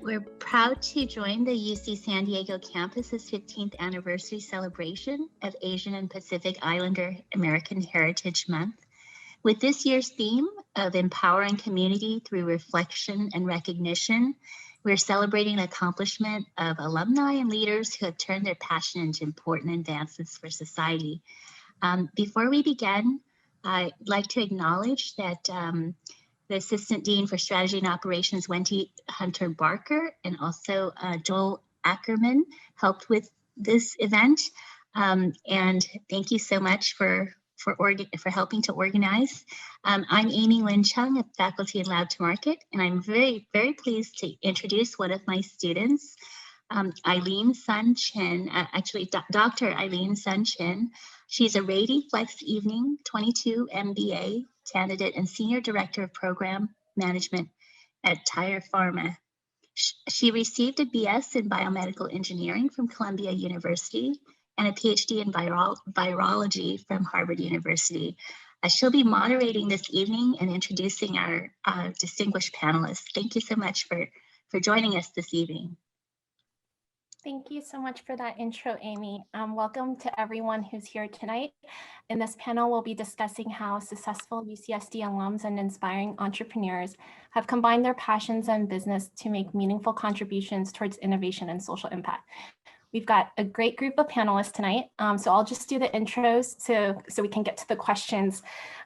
We're proud to join the UC San Diego campus's 15th anniversary celebration of Asian and Pacific Islander American Heritage Month. With this year's theme of empowering community through reflection and recognition, we're celebrating the accomplishment of alumni and leaders who have turned their passion into important advances for society. Before we begin, I'd like to acknowledge that the Assistant Dean for Strategy and Operations, Wendy Hunter Barker, and also Joel Ackerman helped with this event. And thank you so much for helping to organize. I'm Amy Lynn Chung, a faculty in Lab to Market, and I'm very, very pleased to introduce one of my students, Eileen Sun Chen, actually Dr. Eileen Sun Chen. She's a Rady Flex Evening 22 MBA candidate and Senior Director of Program Management at Tire Pharma. She received a BS in Biomedical Engineering from Columbia University and a PhD in Virology from Harvard University. She'll be moderating this evening and introducing our distinguished panelists. Thank you so much for joining us this evening. Thank you so much for that intro, Amy. Welcome to everyone who's here tonight. In this panel, we'll be discussing how successful UCSD alums and inspiring entrepreneurs have combined their passions and business to make meaningful contributions towards innovation and social impact. We've got a great group of panelists tonight, so I'll just do the intros so we can get to the questions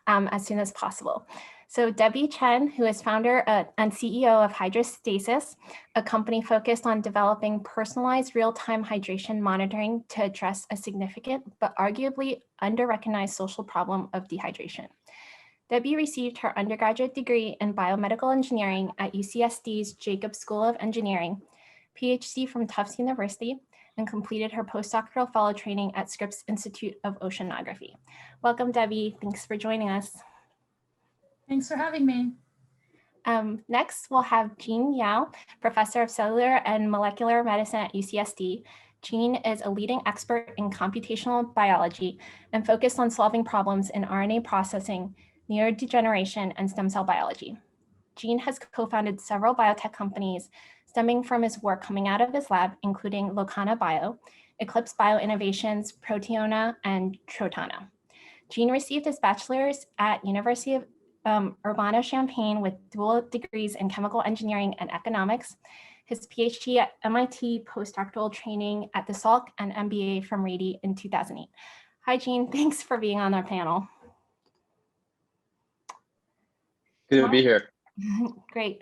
as soon as possible. So Debbie Chen, who is founder and CEO of Hydrostasis, a company focused on developing personalized real-time hydration monitoring to address a significant but arguably under-recognized social problem of dehydration. Debbie received her undergraduate degree in biomedical engineering at UCSD's Jacobs School of Engineering, PhD from Tufts University, and completed her postdoctoral fellow training at Scripps Institute of Oceanography. Welcome, Debbie. Thanks for joining us. Thanks for having me. Next, we'll have Jean Yao, Professor of Cellular and Molecular Medicine at UCSD. Jean is a leading expert in computational biology and focused on solving problems in RNA processing, neurodegeneration, and stem cell biology. Jean has co-founded several biotech companies stemming from his work coming out of his lab, including Locana Bio, Eclipse Bio Innovations, Proteona, and Trotana. Jean received his bachelor's at University of Urbana-Champaign with dual degrees in chemical engineering and economics, his PhD at MIT postdoctoral training at the Salk, and MBA from Rady in 2008. Hi, Jean. Thanks for being on our panel. Good to be here. Great.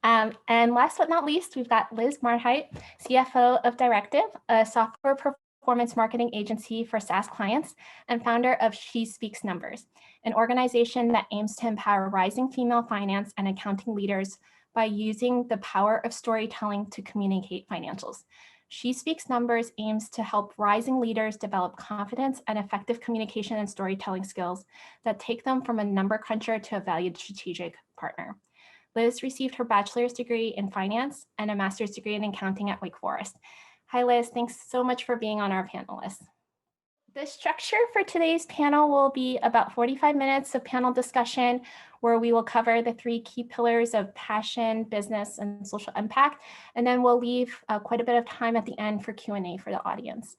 And last but not least, we've got Liz Barhydt, CFO of Directive, a software performance marketing agency for SaaS clients, and founder of She Speaks Numbers, an organization that aims to empower rising female finance and accounting leaders by using the power of storytelling to communicate financials. She Speaks Numbers aims to help rising leaders develop confidence and effective communication and storytelling skills that take them from a number cruncher to a valued strategic partner. Liz received her bachelor's degree in finance and a master's degree in accounting at Wake Forest. Hi, Liz. Thanks so much for being on our panelists. The structure for today's panel will be about 45 minutes of panel discussion where we will cover the three key pillars of passion, business, and social impact. And then we'll leave quite a bit of time at the end for Q&A for the audience.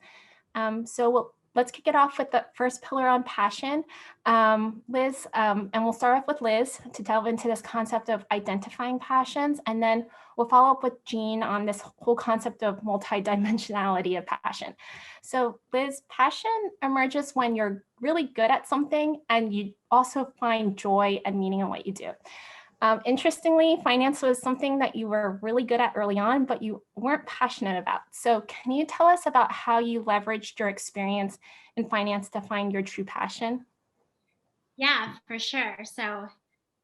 Let's kick it off with the first pillar on passion. Liz, and we'll start off with Liz to delve into this concept of identifying passions, and then we'll follow up with Jean on this whole concept of multidimensionality of passion. So Liz, passion emerges when you're really good at something and you also find joy and meaning in what you do. Interestingly, finance was something that you were really good at early on, but you weren't passionate about. So can you tell us about how you leveraged your experience in finance to find your true passion? Yeah, for sure. So,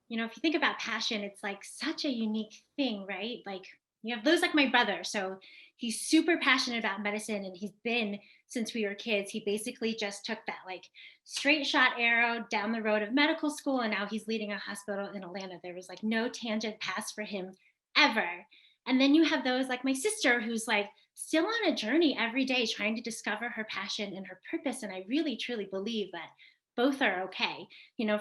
if you think about passion, it's like such a unique thing, right? Like you have those like my brother. So he's super passionate about medicine and he's been since we were kids. He basically just took that like straight shot arrow down the road of medical school. And now he's leading a hospital in Atlanta. There was like no tangent pass for him ever. And then you have those like my sister who's like still on a journey every day trying to discover her passion and her purpose. And I really, truly believe that both are okay.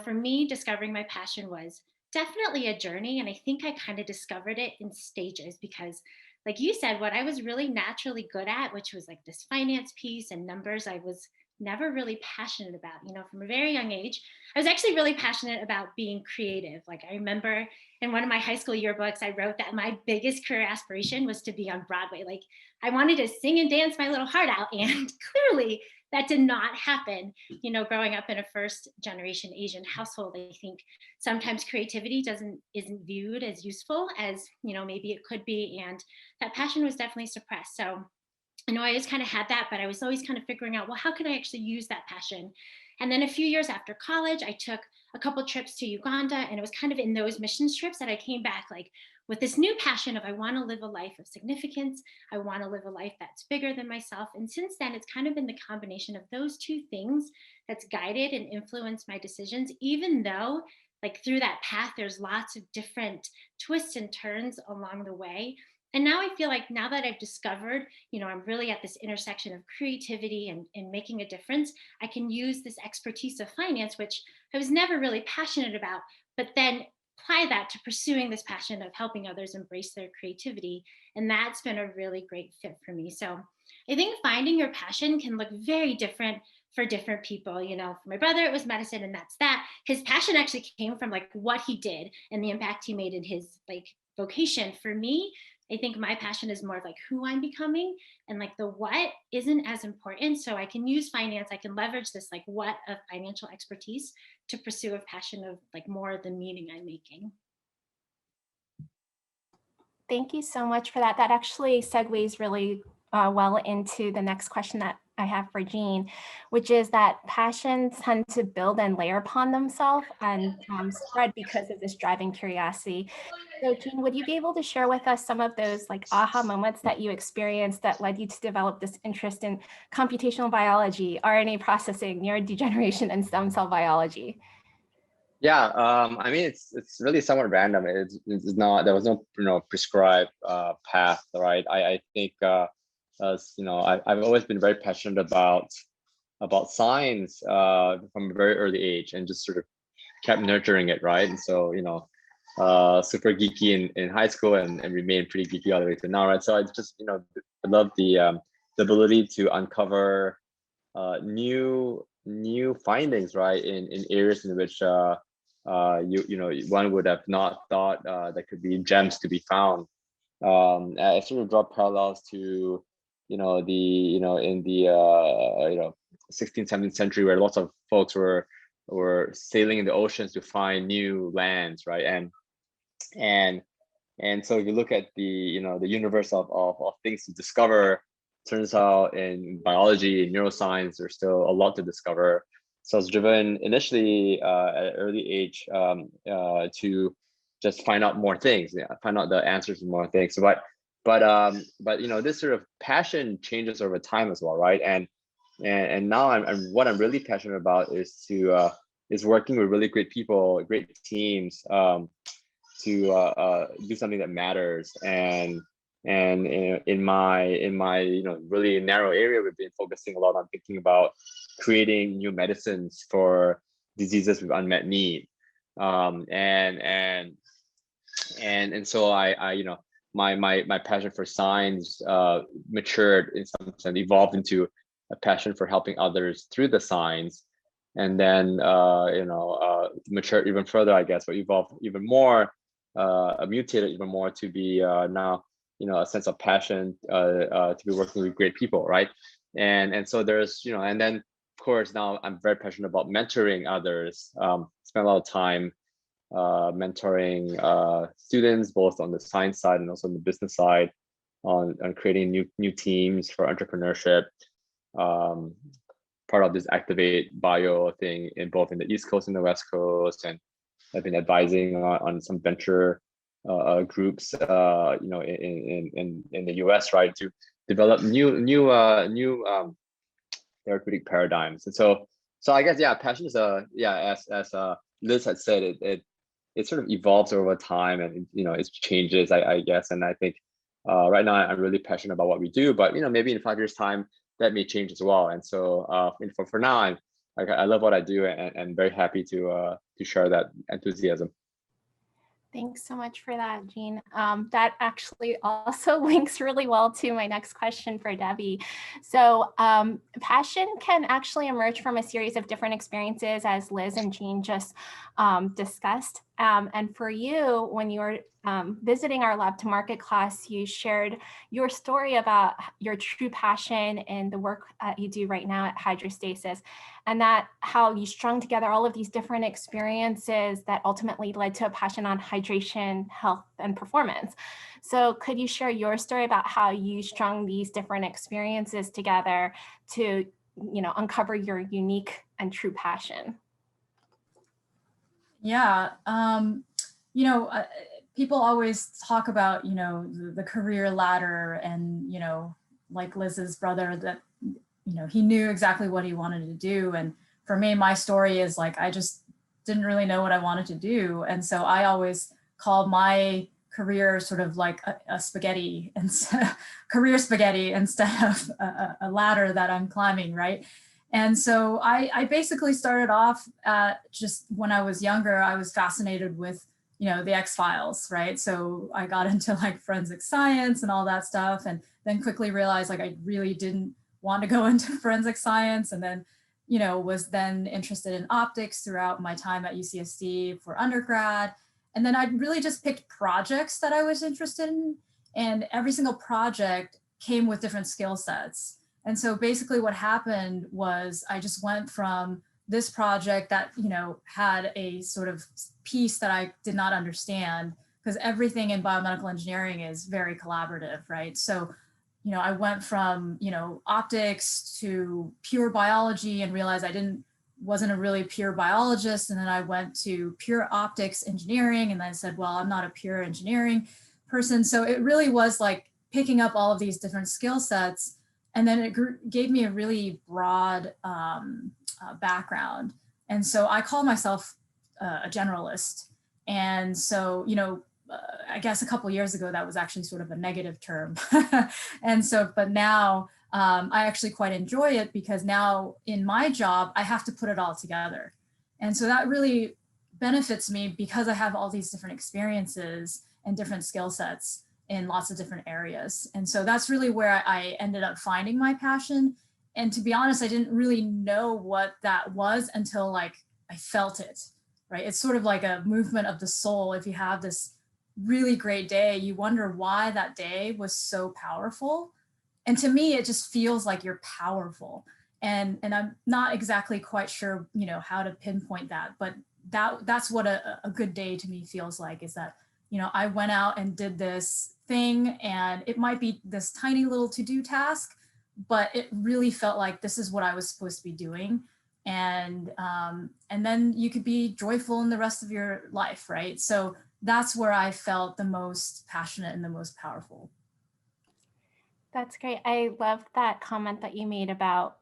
For me, discovering my passion was definitely a journey. And I think I kind of discovered it in stages because like you said, what I was really naturally good at, which was like this finance piece and numbers, I was never really passionate about. From a very young age, I was actually really passionate about being creative. Like I remember in one of my high school yearbooks, I wrote that my biggest career aspiration was to be on Broadway. Like I wanted to sing and dance my little heart out. And clearly that did not happen. Growing up in a first generation Asian household, I think sometimes creativity isn't viewed as useful as, maybe it could be. And that passion was definitely suppressed. So I know I always kind of had that, but I was always kind of figuring out, well, how can I actually use that passion? And then a few years after college, I took a couple trips to Uganda, and it was kind of in those mission trips that I came back like with this new passion of I want to live a life of significance. I want to live a life that's bigger than myself. And since then, it's kind of been the combination of those two things that's guided and influenced my decisions, even though like through that path, there's lots of different twists and turns along the way. And now I feel like now that I've discovered, I'm really at this intersection of creativity and making a difference, I can use this expertise of finance, which I was never really passionate about, but then apply that to pursuing this passion of helping others embrace their creativity. And that's been a really great fit for me. So I think finding your passion can look very different for different people. For my brother, it was medicine, and that's that. His passion actually came from like what he did and the impact he made in his like vocation. For me, I think my passion is more of like who I'm becoming, and like the what isn't as important. So I can use finance, I can leverage this like what of financial expertise to pursue a passion of like more of the meaning I'm making. Thank you so much for that. That actually segues really well into the next question that I have for Jean, which is that passions tend to build and layer upon themselves and spread because of this driving curiosity. So Jean, would you be able to share with us some of those like aha moments that you experienced that led you to develop this interest in computational biology, RNA processing, neurodegeneration, and stem cell biology? Yeah, I mean, it's really somewhat random. It's not, there was no prescribed path, right? I think as I've always been very passionate about science from a very early age, and just sort of kept nurturing it, right? And so super geeky in high school, and remained pretty geeky all the way to now, right? So I just I love the ability to uncover new findings, right, in areas in which one would have not thought there could be gems to be found. I sort of draw parallels to in the 16th, 17th century, where lots of folks were sailing in the oceans to find new lands, right? And so if you look at the the universe of things to discover, turns out in biology and neuroscience there's still a lot to discover. So I was driven initially at an early age to just find out more things, find out the answers to more things. But this sort of passion changes over time as well, right? And now I'm what I'm really passionate about is working with really great people, great teams, to do something that matters. And in my really narrow area, we've been focusing a lot on thinking about creating new medicines for diseases with unmet need. And so I my passion for science matured in some sense, evolved into a passion for helping others through the science, and then matured even further, I guess, but evolved even more, mutated even more to be now a sense of passion to be working with great people, right? And so there's and then of course now I'm very passionate about mentoring others. Spend a lot of time mentoring students, both on the science side and also on the business side, on creating new teams for entrepreneurship. Part of this Activate Bio thing in both in the East Coast and the West Coast, and I've been advising on some venture groups, in the US, right, to develop new therapeutic paradigms. And so I guess passion is as Liz had said, it sort of evolves over time, and it changes, I guess. And I think right now I'm really passionate about what we do, but maybe in 5 years time that may change as well. And so for now I love what I do, and very happy to share that enthusiasm. Thanks so much for that, Jean. That actually also links really well to my next question for Debbie. So passion can actually emerge from a series of different experiences, as Liz and Jean just discussed. And for you, when you were visiting our Lab to Market class, you shared your story about your true passion in the work you do right now at Hydrostasis, and that how you strung together all of these different experiences that ultimately led to a passion on hydration, health, and performance. So could you share your story about how you strung these different experiences together to, uncover your unique and true passion? Yeah, people always talk about, the career ladder and, like Liz's brother, that, he knew exactly what he wanted to do. And for me, my story is like, I just didn't really know what I wanted to do. And so I always called my career sort of like a spaghetti, and career spaghetti instead of a ladder that I'm climbing, right? And so I basically started off just when I was younger, I was fascinated with, the X-Files, right? So I got into like forensic science and all that stuff, and then quickly realized like I really didn't want to go into forensic science, and then, was then interested in optics throughout my time at UCSD for undergrad. And then I really just picked projects that I was interested in, and every single project came with different skill sets. And so basically what happened was I just went from this project that, had a sort of piece that I did not understand, because everything in biomedical engineering is very collaborative, right? So, I went from, optics to pure biology and realized wasn't a really pure biologist. And then I went to pure optics engineering, and then I said, well, I'm not a pure engineering person. So it really was like picking up all of these different skill sets. And then it gave me a really broad background. And so I call myself a generalist. And so, I guess a couple of years ago, that was actually sort of a negative term. And so, but now I actually quite enjoy it, because now in my job, I have to put it all together. And so that really benefits me, because I have all these different experiences and different skill sets in lots of different areas. And so that's really where I ended up finding my passion. And to be honest, I didn't really know what that was until like I felt it, right? It's sort of like a movement of the soul. If you have this really great day, you wonder why that day was so powerful. And to me, it just feels like you're powerful. And I'm not exactly quite sure, how to pinpoint that, but that's what a good day to me feels like, is that, I went out and did this thing, and it might be this tiny little to-do task, but it really felt like this is what I was supposed to be doing. And then you could be joyful in the rest of your life, right? So that's where I felt the most passionate and the most powerful. That's great. I love that comment that you made about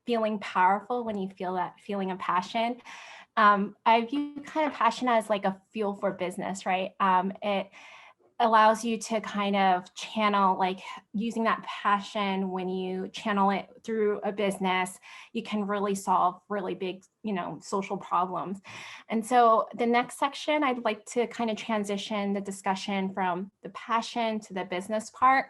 feeling powerful when you feel that feeling of passion. I view kind of passion as like a fuel for business, right? It allows you to kind of channel, like using that passion, when you channel it through a business, you can really solve really big, social problems. And so the next section, I'd like to kind of transition the discussion from the passion to the business part,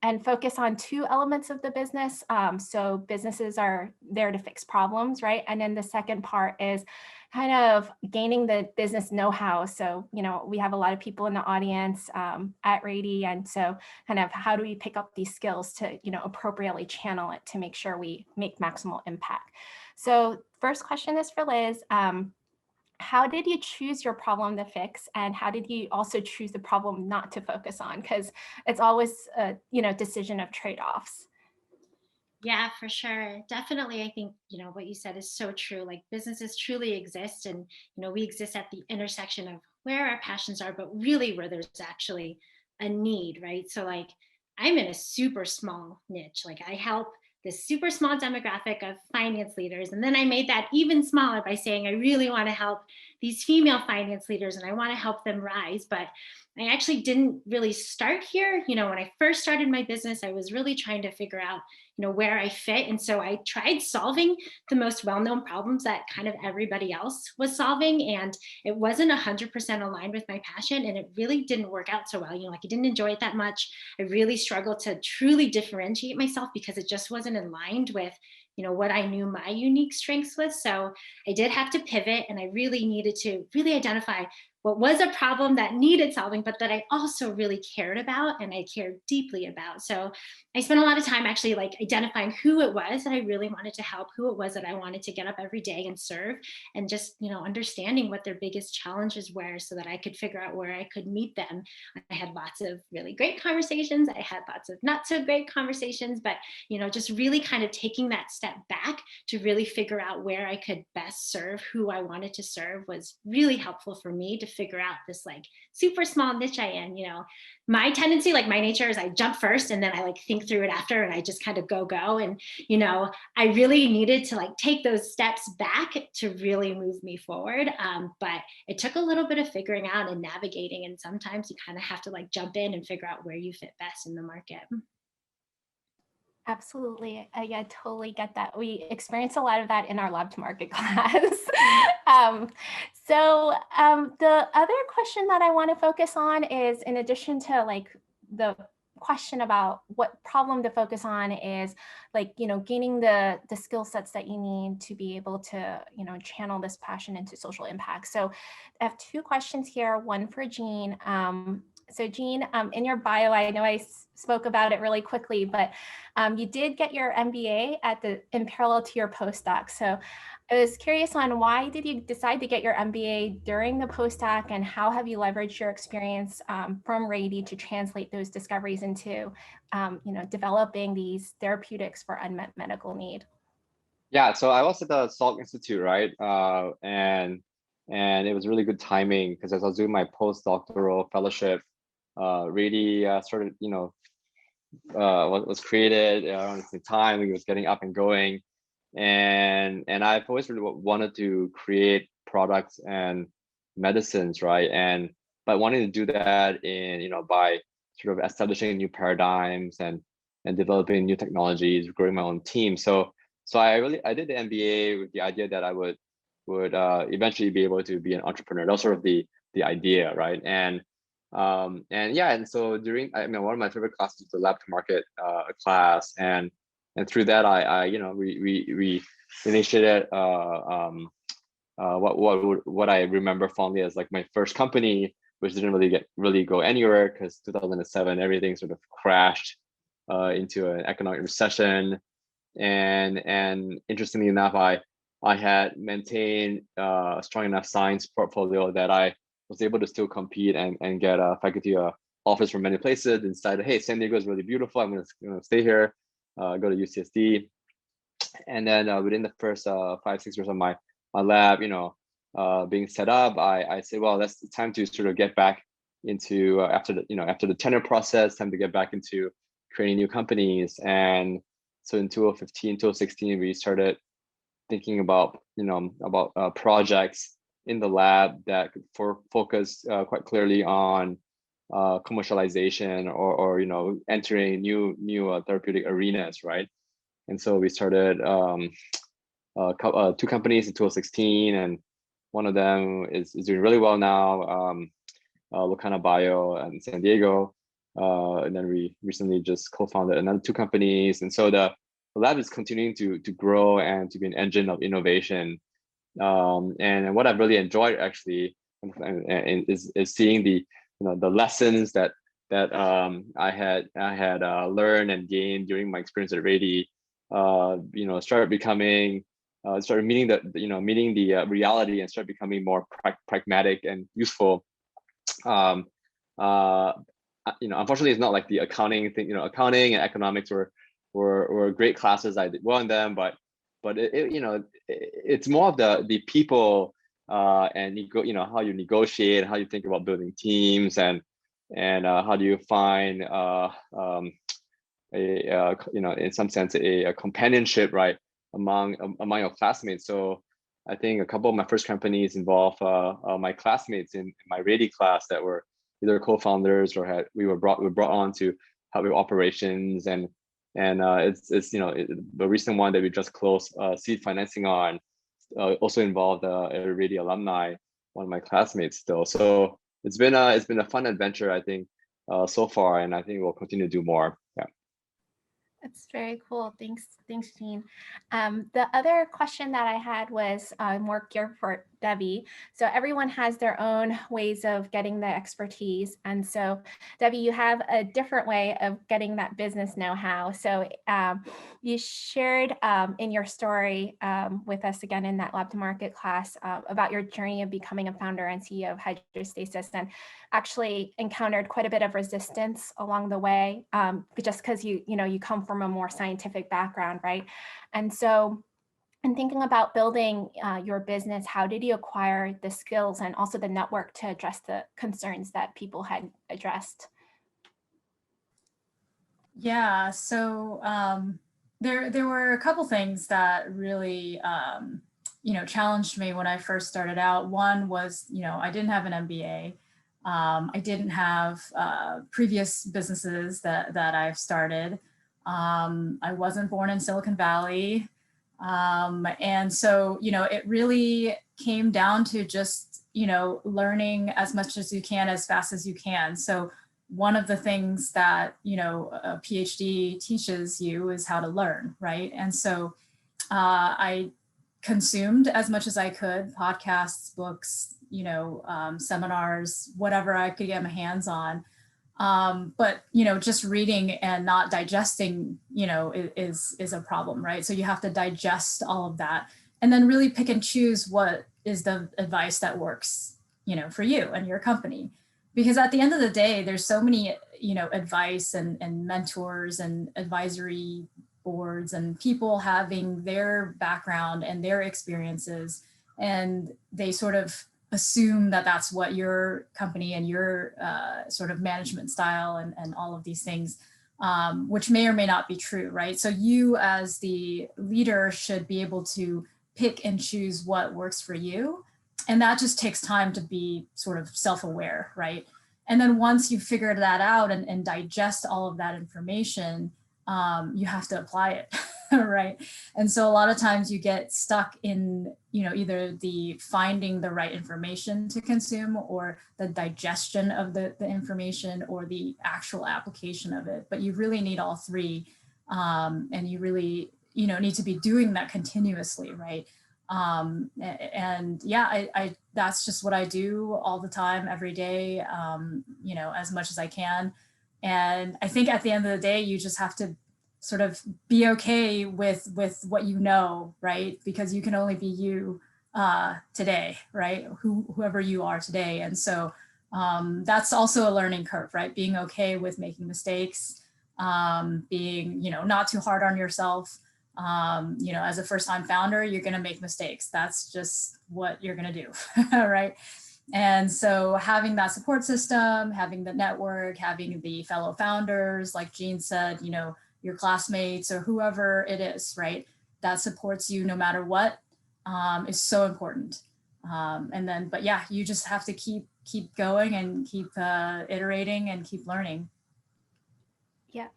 and focus on two elements of the business. So businesses are there to fix problems, right? And then the second part is kind of gaining the business know-how. So, we have a lot of people in the audience at Rady. And so kind of how do we pick up these skills to, appropriately channel it to make sure we make maximal impact. So first question is for Liz. How did you choose your problem to fix, and how did you also choose the problem not to focus on? Because it's always a decision of trade-offs. Yeah, for sure. Definitely. I think, what you said is so true. Like businesses truly exist, and, we exist at the intersection of where our passions are, but really where there's actually a need, right? So like I'm in a super small niche. Like I help this super small demographic of finance leaders. And then I made that even smaller by saying, I really want to help these female finance leaders and I want to help them rise. But I actually didn't really start here. When I first started my business, I was really trying to figure out, where I fit. And so I tried solving the most well-known problems that kind of everybody else was solving. And it wasn't 100% aligned with my passion. And it really didn't work out so well. Like I didn't enjoy it that much. I really struggled to truly differentiate myself because it just wasn't aligned with what I knew my unique strengths was. So I did have to pivot, and I really needed to really identify what was a problem that needed solving, but that I also really cared about and I cared deeply about. So I spent a lot of time actually like identifying who it was that I really wanted to help, who it was that I wanted to get up every day and serve, and just, understanding what their biggest challenges were so that I could figure out where I could meet them. I had lots of really great conversations. I had lots of not so great conversations, but, just really kind of taking that step back to really figure out where I could best serve who I wanted to serve was really helpful for me to figure out this like super small niche I am. My tendency, like my nature, is I jump first and then I like think through it after, and I just kind of go. And, I really needed to like take those steps back to really move me forward. But it took a little bit of figuring out and navigating. And sometimes you kind of have to like jump in and figure out where you fit best in the market. Absolutely. I totally get that. We experience a lot of that in our lab to market class. The other question that I want to focus on is, in addition to like the question about what problem to focus on, is like, gaining the skill sets that you need to be able to, channel this passion into social impact. So I have two questions here, one for Jean. So Jean, in your bio, I know I spoke about it really quickly, but you did get your MBA in parallel to your postdoc. So I was curious on why did you decide to get your MBA during the postdoc, and how have you leveraged your experience from Rady to translate those discoveries into, developing these therapeutics for unmet medical need? Yeah, so I was at the Salk Institute, right? And it was really good timing because as I was doing my postdoctoral fellowship, Rady started, was created around the same time. It was getting up and going, and I've always really wanted to create products and medicines, right? But wanting to do that in, by sort of establishing new paradigms and developing new technologies, growing my own team. So I did the MBA with the idea that I would eventually be able to be an entrepreneur. That was sort of the idea, right? And so during, one of my favorite classes was the lab to market class, and through that we initiated what I remember fondly as like my first company, which didn't really go anywhere because 2007 everything sort of crashed into an economic recession, and interestingly enough, I had maintained a strong enough science portfolio that I was able to still compete and get a faculty offers from many places, and decided, hey, San Diego is really beautiful, I'm gonna stay here, go to UCSD. And then within the first 5-6 years of my lab, being set up, I said, well, that's the time to sort of get back into after the tenure process, time to get back into creating new companies. And so in 2015, 2016, we started thinking about projects in the lab that could focus quite clearly on commercialization or entering new therapeutic arenas, right? And so we started two companies in 2016, and one of them is doing really well now, Locana Bio in San Diego. And then we recently just co-founded another two companies. And so the lab is continuing to grow and to be an engine of innovation. And what I've really enjoyed actually is seeing the lessons that I had learned and gained during my experience at Rady. Started meeting the reality and start becoming more pragmatic and useful. Unfortunately, it's not like the accounting thing. Accounting and economics were great classes. I did well in them, but it's more of the people and how you negotiate, how you think about building teams, and how do you find in some sense a companionship, right, among your classmates. So I think a couple of my first companies involve my classmates in my Rady class that were either co-founders or we were brought on to help with operations, and And it's the recent one that we just closed seed financing on also involved a Rady alumni, one of my classmates still. So it's been a fun adventure, I think, so far, and I think we'll continue to do more. Yeah. That's very cool. Thanks, Jean. The other question that I had was more geared for Debbie. So everyone has their own ways of getting the expertise. And so Debbie, you have a different way of getting that business know-how. So you shared in your story with us again in that Lab to Market class about your journey of becoming a founder and CEO of Hydrostasis, and actually encountered quite a bit of resistance along the way, just because you come from a more scientific background, right? And so in thinking about building your business, how did you acquire the skills and also the network to address the concerns that people had addressed? Yeah, so there were a couple things that really challenged me when I first started out. One was, I didn't have an MBA. I didn't have previous businesses that I've started. I wasn't born in Silicon Valley. And so, it really came down to just, learning as much as you can, as fast as you can. So one of the things that, a PhD teaches you is how to learn, right? And so I consumed as much as I could, podcasts, books, seminars, whatever I could get my hands on. But, just reading and not digesting, is a problem, right? So you have to digest all of that and then really pick and choose what is the advice that works, for you and your company. Because at the end of the day, there's so many, advice and mentors and advisory boards and people having their background and their experiences, and they sort of assume that that's what your company and your sort of management style and all of these things, which may or may not be true, right? So you as the leader should be able to pick and choose what works for you. And that just takes time to be sort of self-aware, right? And then once you figure that out and digest all of that information, you have to apply it, right? And so a lot of times you get stuck in, either the finding the right information to consume or the digestion of the information or the actual application of it. But you really need all three. And you really, need to be doing that continuously, right? And yeah, I that's just what I do all the time, every day, as much as I can. And I think at the end of the day, you just have to sort of be okay with what you know, right? Because you can only be you today, right? Whoever you are today. And so that's also a learning curve, right? Being okay with making mistakes, being, not too hard on yourself. As a first-time founder, you're going to make mistakes. That's just what you're going to do, right? And so having that support system, having the network, having the fellow founders, like Jean said, your classmates or whoever it is, right, that supports you no matter what, is so important. But yeah, you just have to keep going and keep iterating and keep learning. Yeah,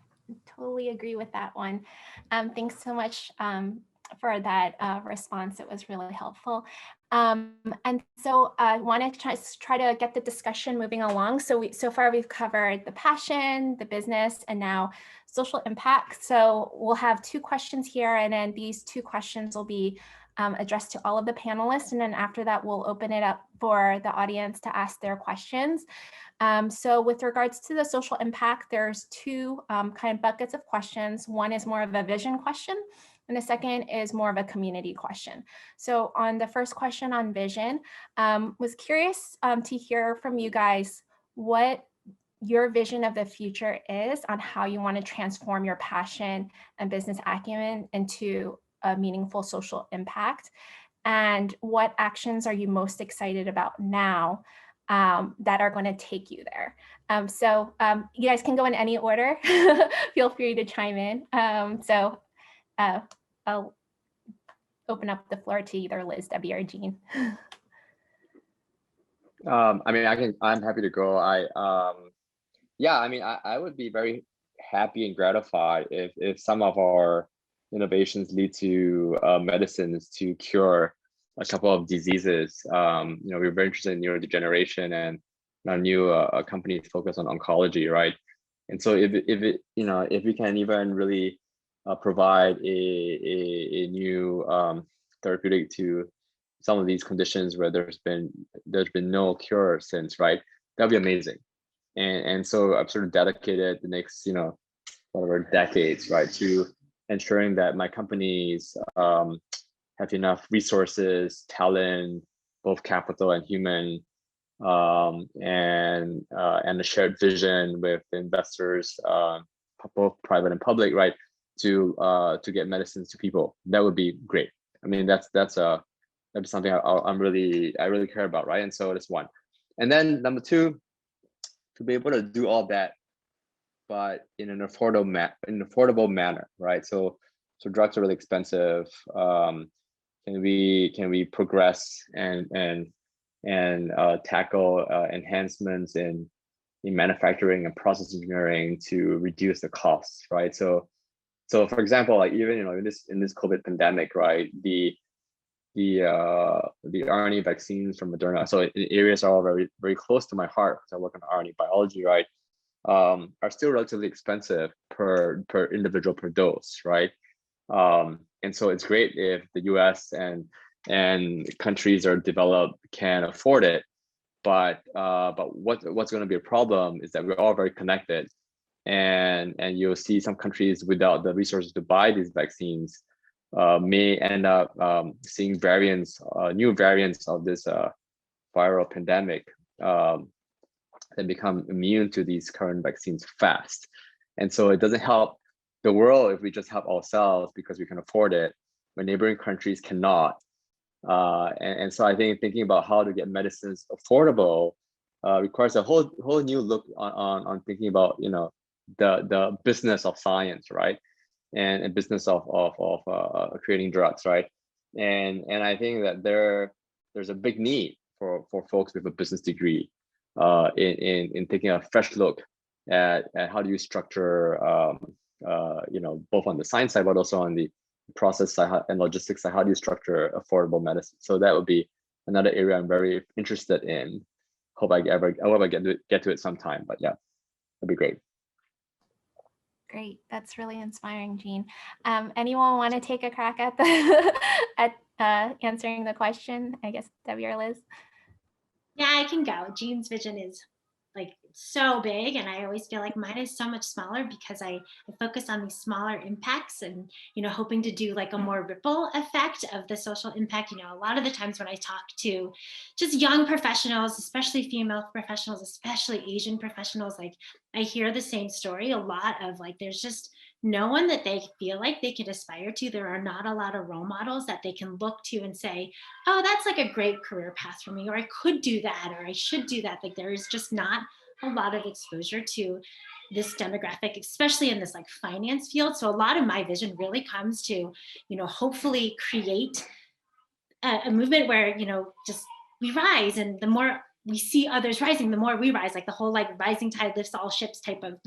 totally agree with that one. Thanks so much for that response. It was really helpful. And so I want to try to get the discussion moving along. So far we've covered the passion, the business, and now social impact. So we'll have 2 questions here, and then these 2 questions will be addressed to all of the panelists. And then after that, we'll open it up for the audience to ask their questions. So with regards to the social impact, there's 2 kind of buckets of questions. One is more of a vision question, and the second is more of a community question. So on the first question on vision, was curious to hear from you guys what your vision of the future is on how you want to transform your passion and business acumen into a meaningful social impact, and what actions are you most excited about now that are going to take you there. So you guys can go in any order. Feel free to chime in. I'll open up the floor to either Liz, Debbie, or Jean. I'm happy to go. I would be very happy and gratified if some of our innovations lead to medicines to cure a couple of diseases. We're very interested in neurodegeneration, and our new company is focused on oncology, right? And so if we can even really provide a new therapeutic to some of these conditions where there's been no cure since, right? That'd be amazing. And so I've sort of dedicated the next, whatever decades, right, to ensuring that my companies have enough resources, talent, both capital and human, and a shared vision with investors, both private and public, right, to get medicines to people. That would be great. I mean, that's something I really care about, right? And so that's one. And then number two, to be able to do all that, but in an affordable manner, right? So drugs are really expensive. Can we progress and tackle enhancements in manufacturing and process engineering to reduce the costs, right? So for example, like even in this COVID pandemic, right, the RNA vaccines from Moderna, so in areas are all very, very close to my heart because I work on RNA biology, right, are still relatively expensive per individual per dose, right? And so it's great if the US and countries are developed can afford it, but what's going to be a problem is that we're all very connected, and you'll see some countries without the resources to buy these vaccines may end up seeing new variants of this viral pandemic that become immune to these current vaccines fast. And so it doesn't help the world if we just help ourselves because we can afford it, when neighboring countries cannot. And so I think thinking about how to get medicines affordable requires a whole new look on thinking about the business of science, right? And business of creating drugs, right? And I think that there's a big need for folks with a business degree in taking a fresh look at how do you structure both on the science side but also on the process side and logistics side, how do you structure affordable medicine? So that would be another area I'm very interested in. Hope I get to it sometime, but yeah, that'd be great. Great, that's really inspiring, Jean. Anyone want to take a crack at the answering the question? I guess Debbie or Liz. Yeah, I can go. Jean's vision is like so big, and I always feel like mine is so much smaller because I focus on these smaller impacts and hoping to do like a more ripple effect of the social impact. A lot of the times when I talk to just young professionals, especially female professionals, especially Asian professionals, like I hear the same story a lot of like there's just no one that they feel like they could aspire to. There are not a lot of role models that they can look to and say, oh, that's like a great career path for me, or I could do that, or I should do that. Like there is just not a lot of exposure to this demographic, especially in this like finance field. So a lot of my vision really comes to, hopefully create a movement where, just we rise, and the more we see others rising, the more we rise. Like the whole like rising tide lifts all ships type of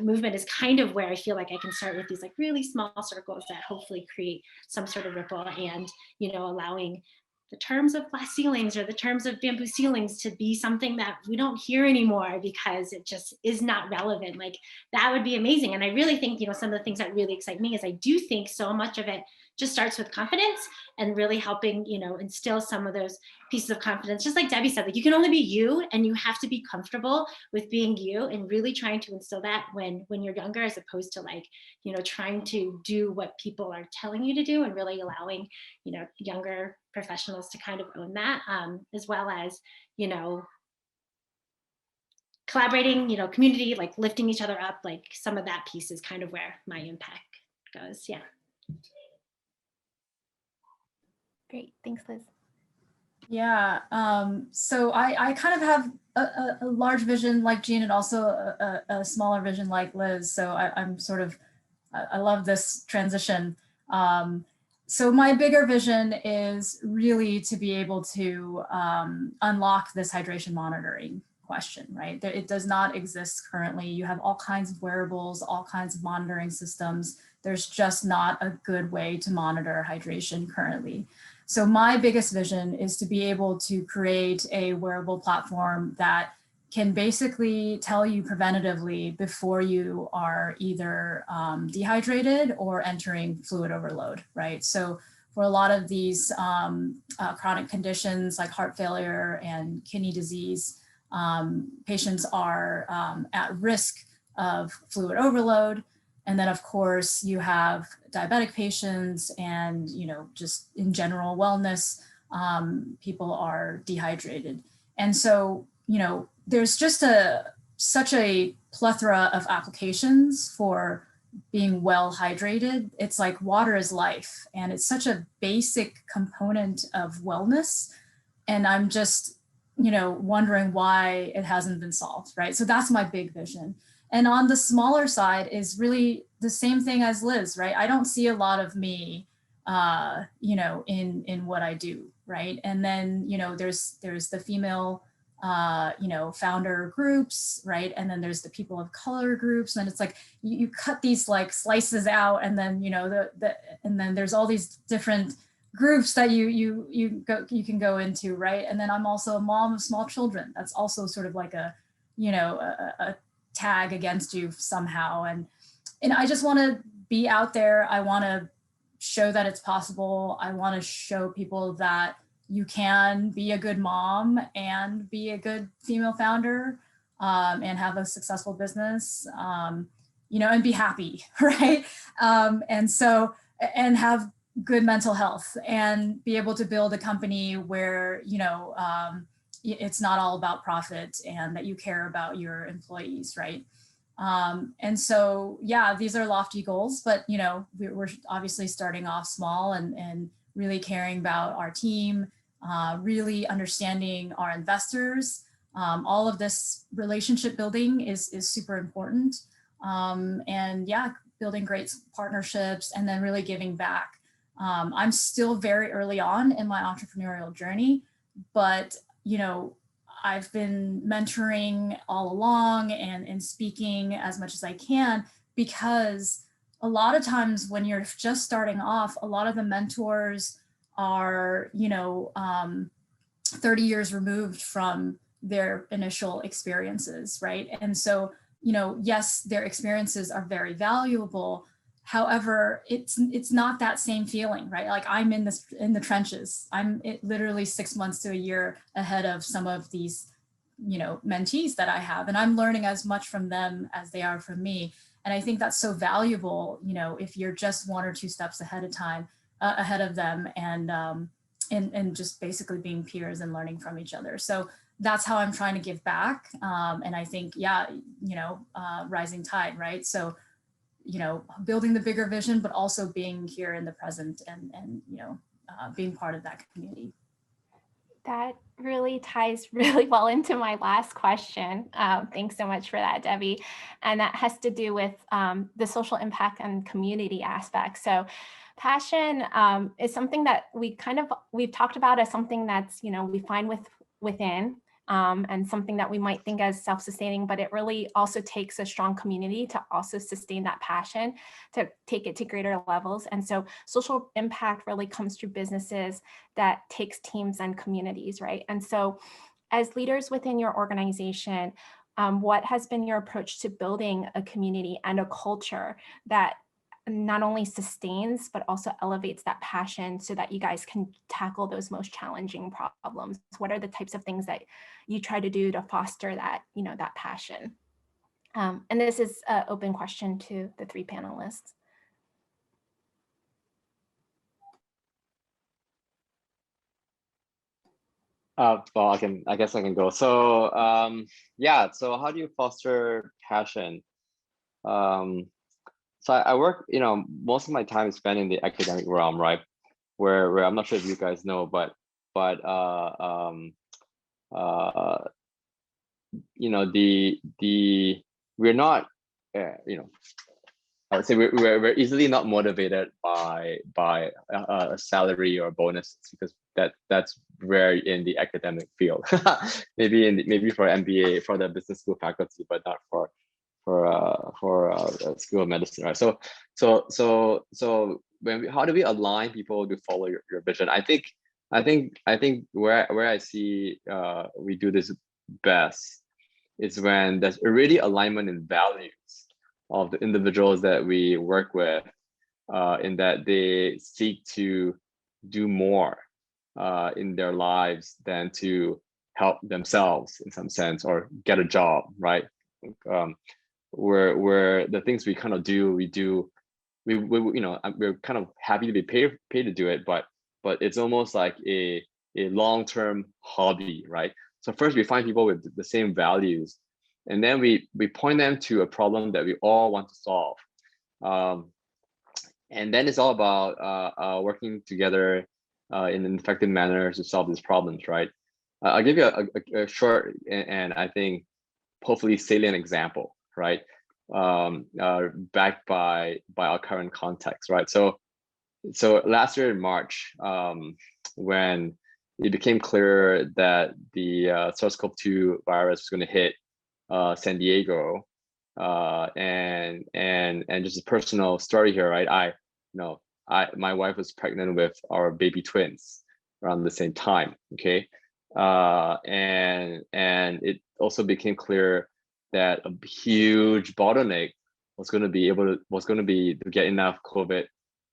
movement is kind of where I feel like I can start with these like really small circles that hopefully create some sort of ripple, and allowing the terms of glass ceilings or the terms of bamboo ceilings to be something that we don't hear anymore because it just is not relevant. Like that would be amazing. And I really think some of the things that really excite me is I do think so much of it just starts with confidence and really helping instill some of those pieces of confidence. Just like Debbie said, like you can only be you, and you have to be comfortable with being you, and really trying to instill that when you're younger, as opposed to like trying to do what people are telling you to do, and really allowing younger professionals to kind of own that, as well as collaborating, community, like lifting each other up. Like some of that piece is kind of where my impact goes. Yeah. Great, thanks, Liz. Yeah, so I kind of have a large vision like Jean, and also a smaller vision like Liz. So I'm sort of, I love this transition. So my bigger vision is really to be able to unlock this hydration monitoring question, right? It does not exist currently. You have all kinds of wearables, all kinds of monitoring systems. There's just not a good way to monitor hydration currently. So my biggest vision is to be able to create a wearable platform that can basically tell you preventatively before you are either dehydrated or entering fluid overload, right? So for a lot of these chronic conditions like heart failure and kidney disease, patients are at risk of fluid overload. And then of course you have diabetic patients and, you know, just in general wellness, people are dehydrated. And so, you know, there's just such a plethora of applications for being well hydrated. It's like water is life, and it's such a basic component of wellness. And I'm just, you know, wondering why it hasn't been solved, right? So that's my big vision. And on the smaller side is really the same thing as Liz, right? I don't see a lot of me, you know, in what I do, right? And then, you know, there's the female, you know, founder groups, right? And then there's the people of color groups. And it's like, you cut these like slices out, and then, you know, and then there's all these different groups that you can go into, right? And then I'm also a mom of small children. That's also sort of like a, you know, a tag against you somehow. And I just want to be out there. I want to show that it's possible. I want to show people that you can be a good mom and be a good female founder, and have a successful business, you know, and be happy, right? And so, and have good mental health and be able to build a company where, you know, it's not all about profit, and that you care about your employees, right? And so, yeah, these are lofty goals, but, you know, we're obviously starting off small and really caring about our team, really understanding our investors. All of this relationship building is super important. And yeah, building great partnerships and then really giving back. I'm still very early on in my entrepreneurial journey, but, you know, I've been mentoring all along and speaking as much as I can, because a lot of times when you're just starting off, a lot of the mentors are, you know, 30 years removed from their initial experiences, right? And so, you know, yes, their experiences are very valuable. However, it's not that same feeling, right? Like I'm in the trenches. I'm literally 6 months to a year ahead of some of these, you know, mentees that I have, and I'm learning as much from them as they are from me. And I think that's so valuable, you know, if you're just 1 or 2 steps ahead of them, and just basically being peers and learning from each other. So that's how I'm trying to give back. And I think, yeah, you know, rising tide, right? So, you know, building the bigger vision, but also being here in the present and you know, being part of that community. That really ties really well into my last question. Thanks so much for that, Debbie. And that has to do with the social impact and community aspect. So passion is something that we've talked about as something that's, you know, we find within, and something that we might think as self-sustaining, but it really also takes a strong community to also sustain that passion, to take it to greater levels. And so social impact really comes through businesses that takes teams and communities, right? And so as leaders within your organization, what has been your approach to building a community and a culture that not only sustains, but also elevates that passion so that you guys can tackle those most challenging problems? What are the types of things that you try to do to foster that, you know, that passion? And this is an open question to the 3 panelists. Well, I guess I can go. So, yeah. So how do you foster passion? So I work, you know, most of my time is spent in the academic realm, right? Where I'm not sure if you guys know, but you know, we're not, you know, I would say we're easily not motivated by a salary or bonuses, because that's rare in the academic field. maybe for MBA, for the business school faculty, but not for School of Medicine, right? So how do we align people to follow your vision? I think where I see we do this best is when there's already alignment in values of the individuals that we work with, in that they seek to do more in their lives than to help themselves in some sense or get a job, right? Where the things we kind of do, we we're kind of happy to be paid to do it, but it's almost like a long-term hobby, right? So first we find people with the same values, and then we point them to a problem that we all want to solve. And then it's all about working together in an effective manner to solve these problems, right? I'll give you a short and I think hopefully salient example, right? Backed by our current context, right? So last year in March, when it became clear that the SARS-CoV-2 virus was going to hit San Diego, and just a personal story here, right? My wife was pregnant with our baby twins around the same time, okay? And it also became clear that a huge bottleneck was going to be to get enough COVID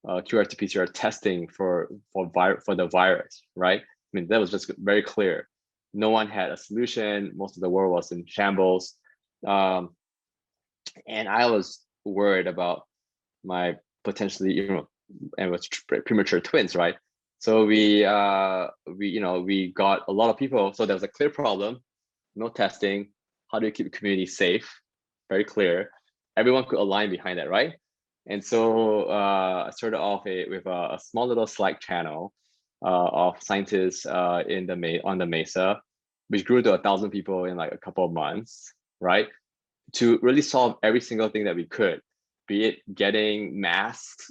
qRT-PCR testing for the virus, right? I mean, that was just very clear. No one had a solution. Most of the world was in shambles, and I was worried about my potentially, and was premature twins, right? So we got a lot of people. So there was a clear problem: no testing. How do you keep the community safe? Very clear. Everyone could align behind that, right? And so I started off with a small little Slack channel of scientists on the Mesa, which grew to 1,000 people in like a couple of months, right? To really solve every single thing that we could, be it getting masks,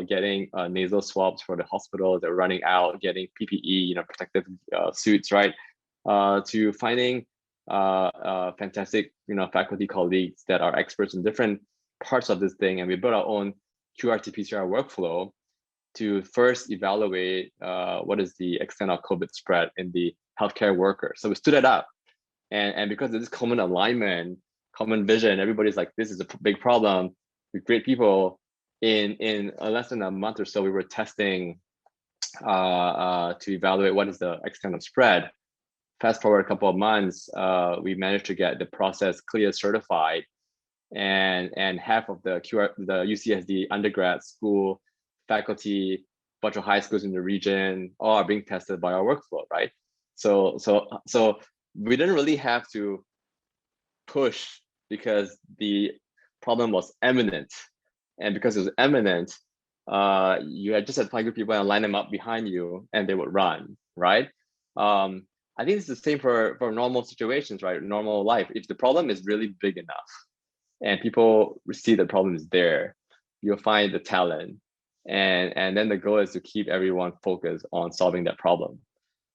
getting nasal swabs for the hospitals that are running out, getting PPE, protective suits, right? To finding fantastic, faculty colleagues that are experts in different parts of this thing, and we built our own qRT-PCR workflow to first evaluate what is the extent of COVID spread in the healthcare workers. So we stood it up, and because of this common alignment, common vision, everybody's like, this is a big problem with great people. In less than a month or so, we were testing to evaluate what is the extent of spread. Fast forward a couple of months, we managed to get the process CLIA certified, and half of the UCSD undergrad school faculty, bunch of high schools in the region, all are being tested by our workflow, right? So we didn't really have to push because the problem was imminent, and because it was imminent, you had to find good people and line them up behind you, and they would run, right? I think it's the same for normal situations, right? Normal life. If the problem is really big enough and people see the problem is there, you'll find the talent. And then the goal is to keep everyone focused on solving that problem.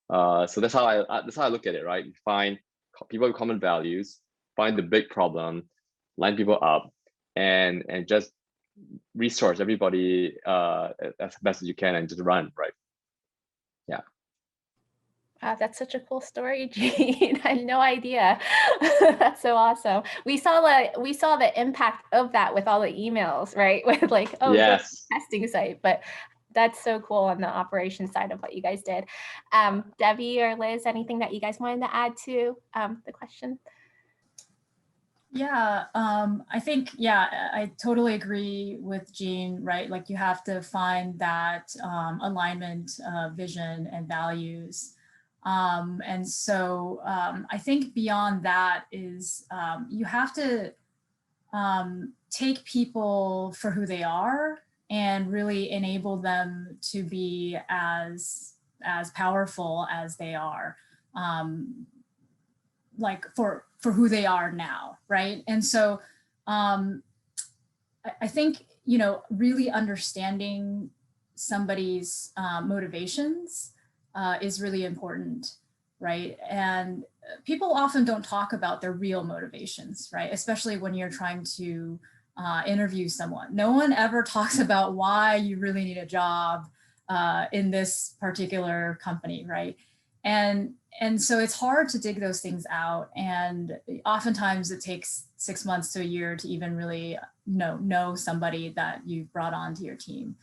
So that's how I look at it, right? You find people with common values, find the big problem, line people up, and just resource everybody as best as you can and just run, right? Yeah. Wow, that's such a cool story, Jean. I had no idea. That's so awesome. We saw the impact of that with all the emails, right? With like, oh, yes, testing site, but that's so cool on the operations side of what you guys did. Debbie or Liz, anything that you guys wanted to add to the question? Yeah, I think, I totally agree with Jean, right? Like you have to find that alignment, vision and values. And so I think beyond that is you have to take people for who they are and really enable them to be as powerful as they are, like for who they are now, right? And so I think, really understanding somebody's motivations is really important, right? And people often don't talk about their real motivations, right? Especially when you're trying to interview someone. No one ever talks about why you really need a job in this particular company, right? And so it's hard to dig those things out. And oftentimes it takes 6 months to a year to even really know somebody that you've brought onto your team.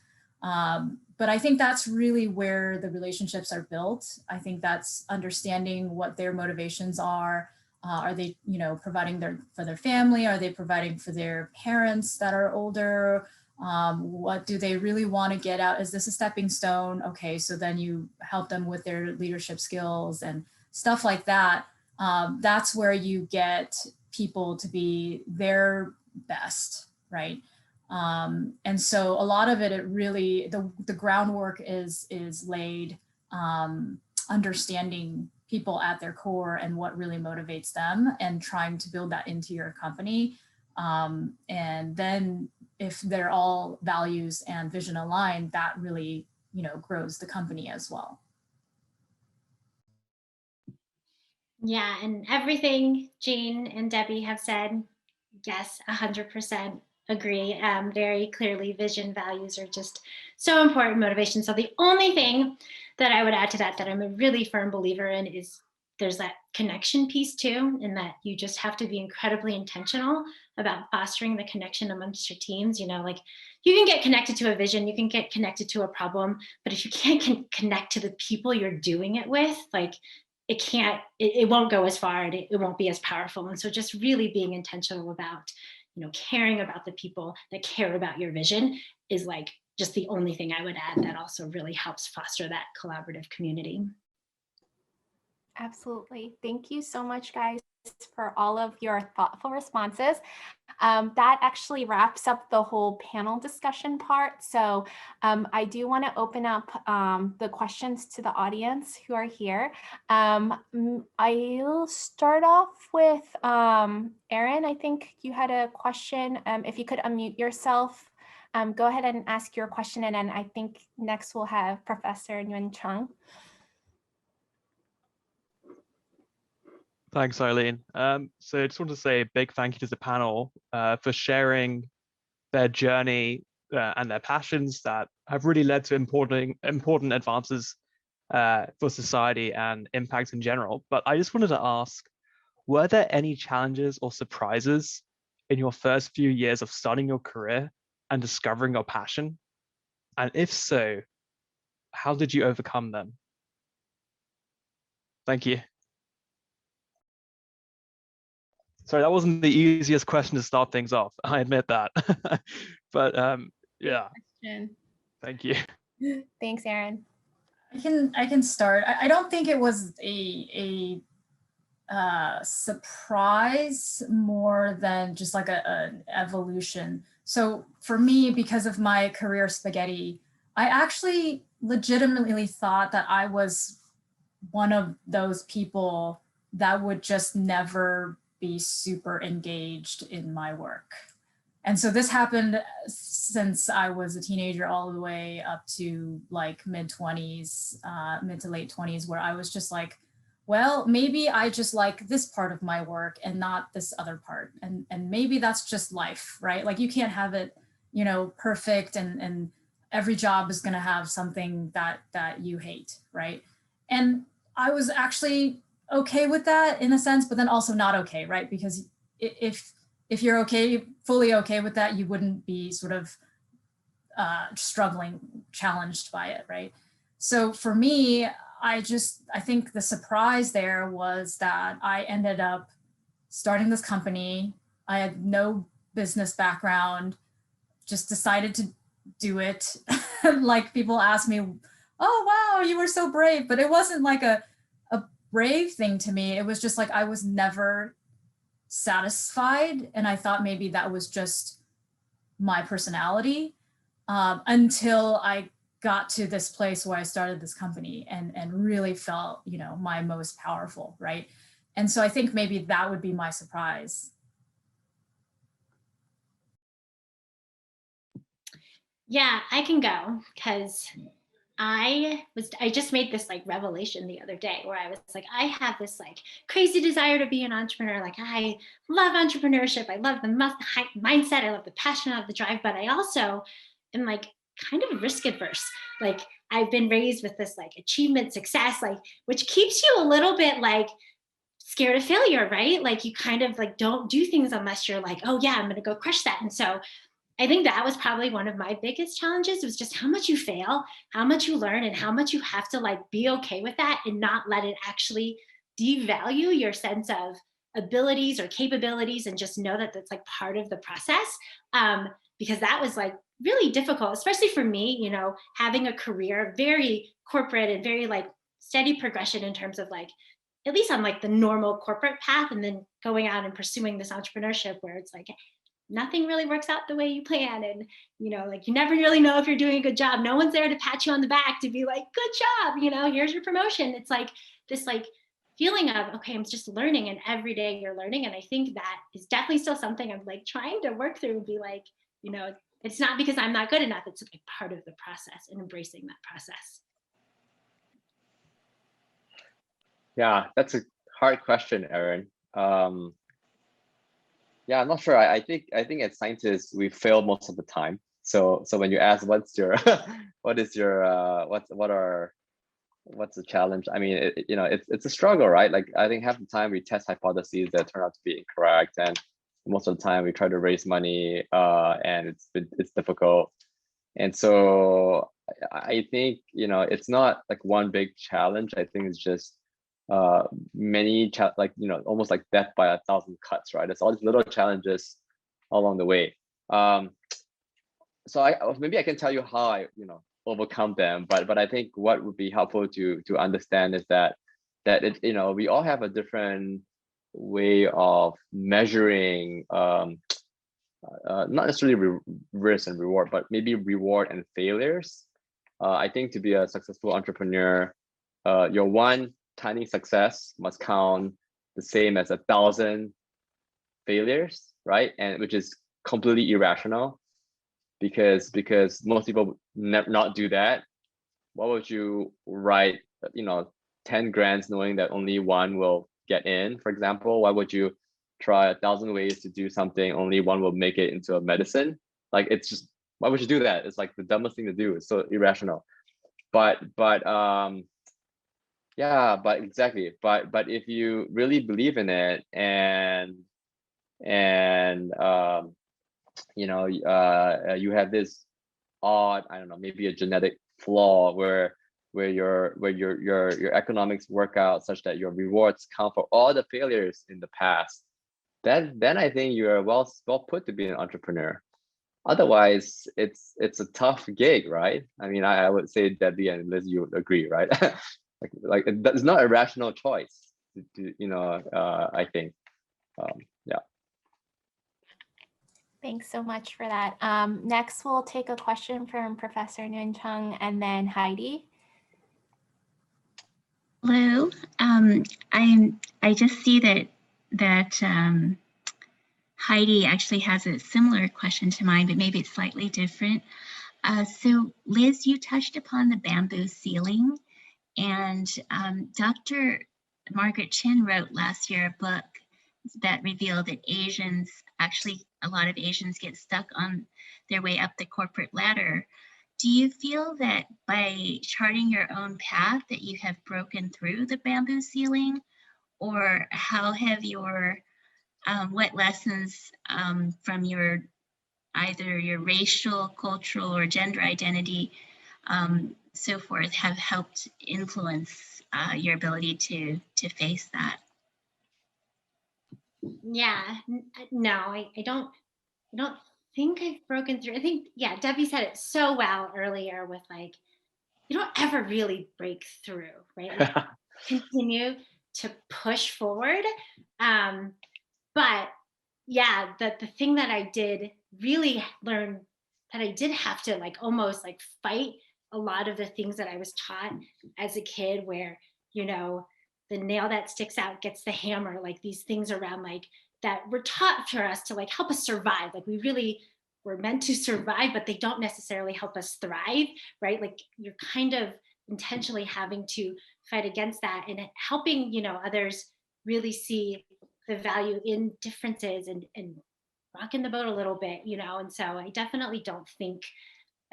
But I think that's really where the relationships are built. I think that's understanding what their motivations are. Are they, providing for their family? Are they providing for their parents that are older? What do they really want to get out? Is this a stepping stone? Okay, so then you help them with their leadership skills and stuff like that. That's where you get people to be their best, right? And so a lot of it really, the groundwork is laid, understanding people at their core and what really motivates them and trying to build that into your company. And then if they're all values and vision aligned, that really, grows the company as well. Yeah, and everything Jane and Debbie have said, yes, 100% agree. Very clearly, vision, values are just so important, motivation. So the only thing that I would add to that I'm a really firm believer in is there's that connection piece too, in that you just have to be incredibly intentional about fostering the connection amongst your teams. Like you can get connected to a vision, you can get connected to a problem, but if you can't connect to the people you're doing it with, like it won't go as far and it won't be as powerful. And so just really being intentional about, caring about the people that care about your vision is like just the only thing I would add that also really helps foster that collaborative community. Absolutely. Thank you so much, guys, for all of your thoughtful responses. That actually wraps up the whole panel discussion part. So I do want to open up the questions to the audience who are here. I'll start off with Erin. I think you had a question. If you could unmute yourself, go ahead and ask your question. And then I think next we'll have Professor Nguyen Chung. Thanks, Eileen. So I just want to say a big thank you to the panel for sharing their journey and their passions that have really led to important advances for society and impact in general. But I just wanted to ask, were there any challenges or surprises in your first few years of starting your career and discovering your passion? And if so, how did you overcome them? Thank you. Sorry, that wasn't the easiest question to start things off. I admit that. But yeah, thank you. Thanks, Erin. I can start. I don't think it was a surprise more than just like an evolution. So for me, because of my career spaghetti, I actually legitimately thought that I was one of those people that would just never be super engaged in my work. And so this happened since I was a teenager all the way up to like mid-20s, mid to late 20s, where I was just like, well, maybe I just like this part of my work and not this other part. And maybe that's just life, right? Like you can't have it, perfect and every job is gonna have something that you hate, right? And I was actually okay with that in a sense, but then also not okay, right? Because if you're okay, fully okay with that, you wouldn't be sort of struggling, challenged by it, right? So for me, I think the surprise there was that I ended up starting this company. I had no business background, just decided to do it. Like people ask me, oh, wow, you were so brave, but it wasn't like a brave thing to me. It was just like I was never satisfied, and I thought maybe that was just my personality until I got to this place where I started this company and really felt, my most powerful, right? And so I think maybe that would be my surprise. Yeah, I can go because I just made this like revelation the other day where I was like, I have this like crazy desire to be an entrepreneur. Like I love entrepreneurship. I love the mindset. I love the passion. I love the drive, but I also am like kind of risk adverse. Like I've been raised with this like achievement success, like, which keeps you a little bit like scared of failure, right? Like you kind of like don't do things unless you're like, oh yeah, I'm going to go crush that. And so I think that was probably one of my biggest challenges, was just how much you fail, how much you learn, and how much you have to like be okay with that and not let it actually devalue your sense of abilities or capabilities, and just know that that's like part of the process. Because that was like really difficult, especially for me, you know, having a career, very corporate and very like steady progression in terms of like, at least on like the normal corporate path, and then going out and pursuing this entrepreneurship where it's like, nothing really works out the way you plan, and you know, like you never really know if you're doing a good job. No one's there to pat you on the back to be like, good job, you know, here's your promotion. It's like this like feeling of, okay, I'm just learning, and every day you're learning. And I think that is definitely still something I'm like trying to work through and be like, you know, it's not because I'm not good enough, it's like part of the process, and embracing that process. Yeah, that's a hard question, Erin. Yeah, I'm not sure. I think as scientists we fail most of the time. So when you ask what's your what's the challenge? I mean, you know, it's a struggle, right? Like I think half the time we test hypotheses that turn out to be incorrect, and most of the time we try to raise money, and it's difficult. And so I think, you know, it's not like one big challenge. I think it's just many like, you know, almost like death by 1,000 cuts, right? It's all these little challenges along the way. So maybe I can tell you how I, you know, overcome them, but I think what would be helpful to understand is that it, you know, we all have a different way of measuring not necessarily risk and reward, but maybe reward and failures. I think to be a successful entrepreneur, your one tiny success must count the same as 1,000 failures, right? And which is completely irrational, because most people not do that. Why would you write, you know, 10 grants knowing that only one will get in, for example? Why would you try 1,000 ways to do something, only one will make it into a medicine? Like, it's just, why would you do that? It's like the dumbest thing to do. It's so irrational. But yeah, but exactly. But if you really believe in it, and you know, you have this odd, I don't know, maybe a genetic flaw where your economics work out such that your rewards count for all the failures in the past, then I think you are well put to be an entrepreneur. Otherwise, it's a tough gig, right? I mean, I would say, Debbie and Liz, you would agree, right? like it's not a rational choice to, you know, I think. Yeah. Thanks so much for that. Next, we'll take a question from Professor Nguyen Chung and then Heidi. Hello. I just see that Heidi actually has a similar question to mine, but maybe it's slightly different. So Liz, you touched upon the bamboo ceiling, and Dr. Margaret Chen wrote last year a book that revealed that a lot of Asians get stuck on their way up the corporate ladder. Do you feel that by charting your own path that you have broken through the bamboo ceiling, or how have what lessons from either your racial, cultural, or gender identity, so forth, have helped influence your ability to face that? Yeah, no, I don't think I've broken through. I think, yeah, Debbie said it so well earlier with like, you don't ever really break through, right? Like, continue to push forward. But yeah, the thing that I did really learn, that I did have to like almost like fight a lot of the things that I was taught as a kid, where, you know, the nail that sticks out gets the hammer, like these things around like that were taught for us to like help us survive. Like we really we're meant to survive, but they don't necessarily help us thrive, right? Like you're kind of intentionally having to fight against that and helping, others really see the value in differences and rocking the boat a little bit, and so I definitely don't think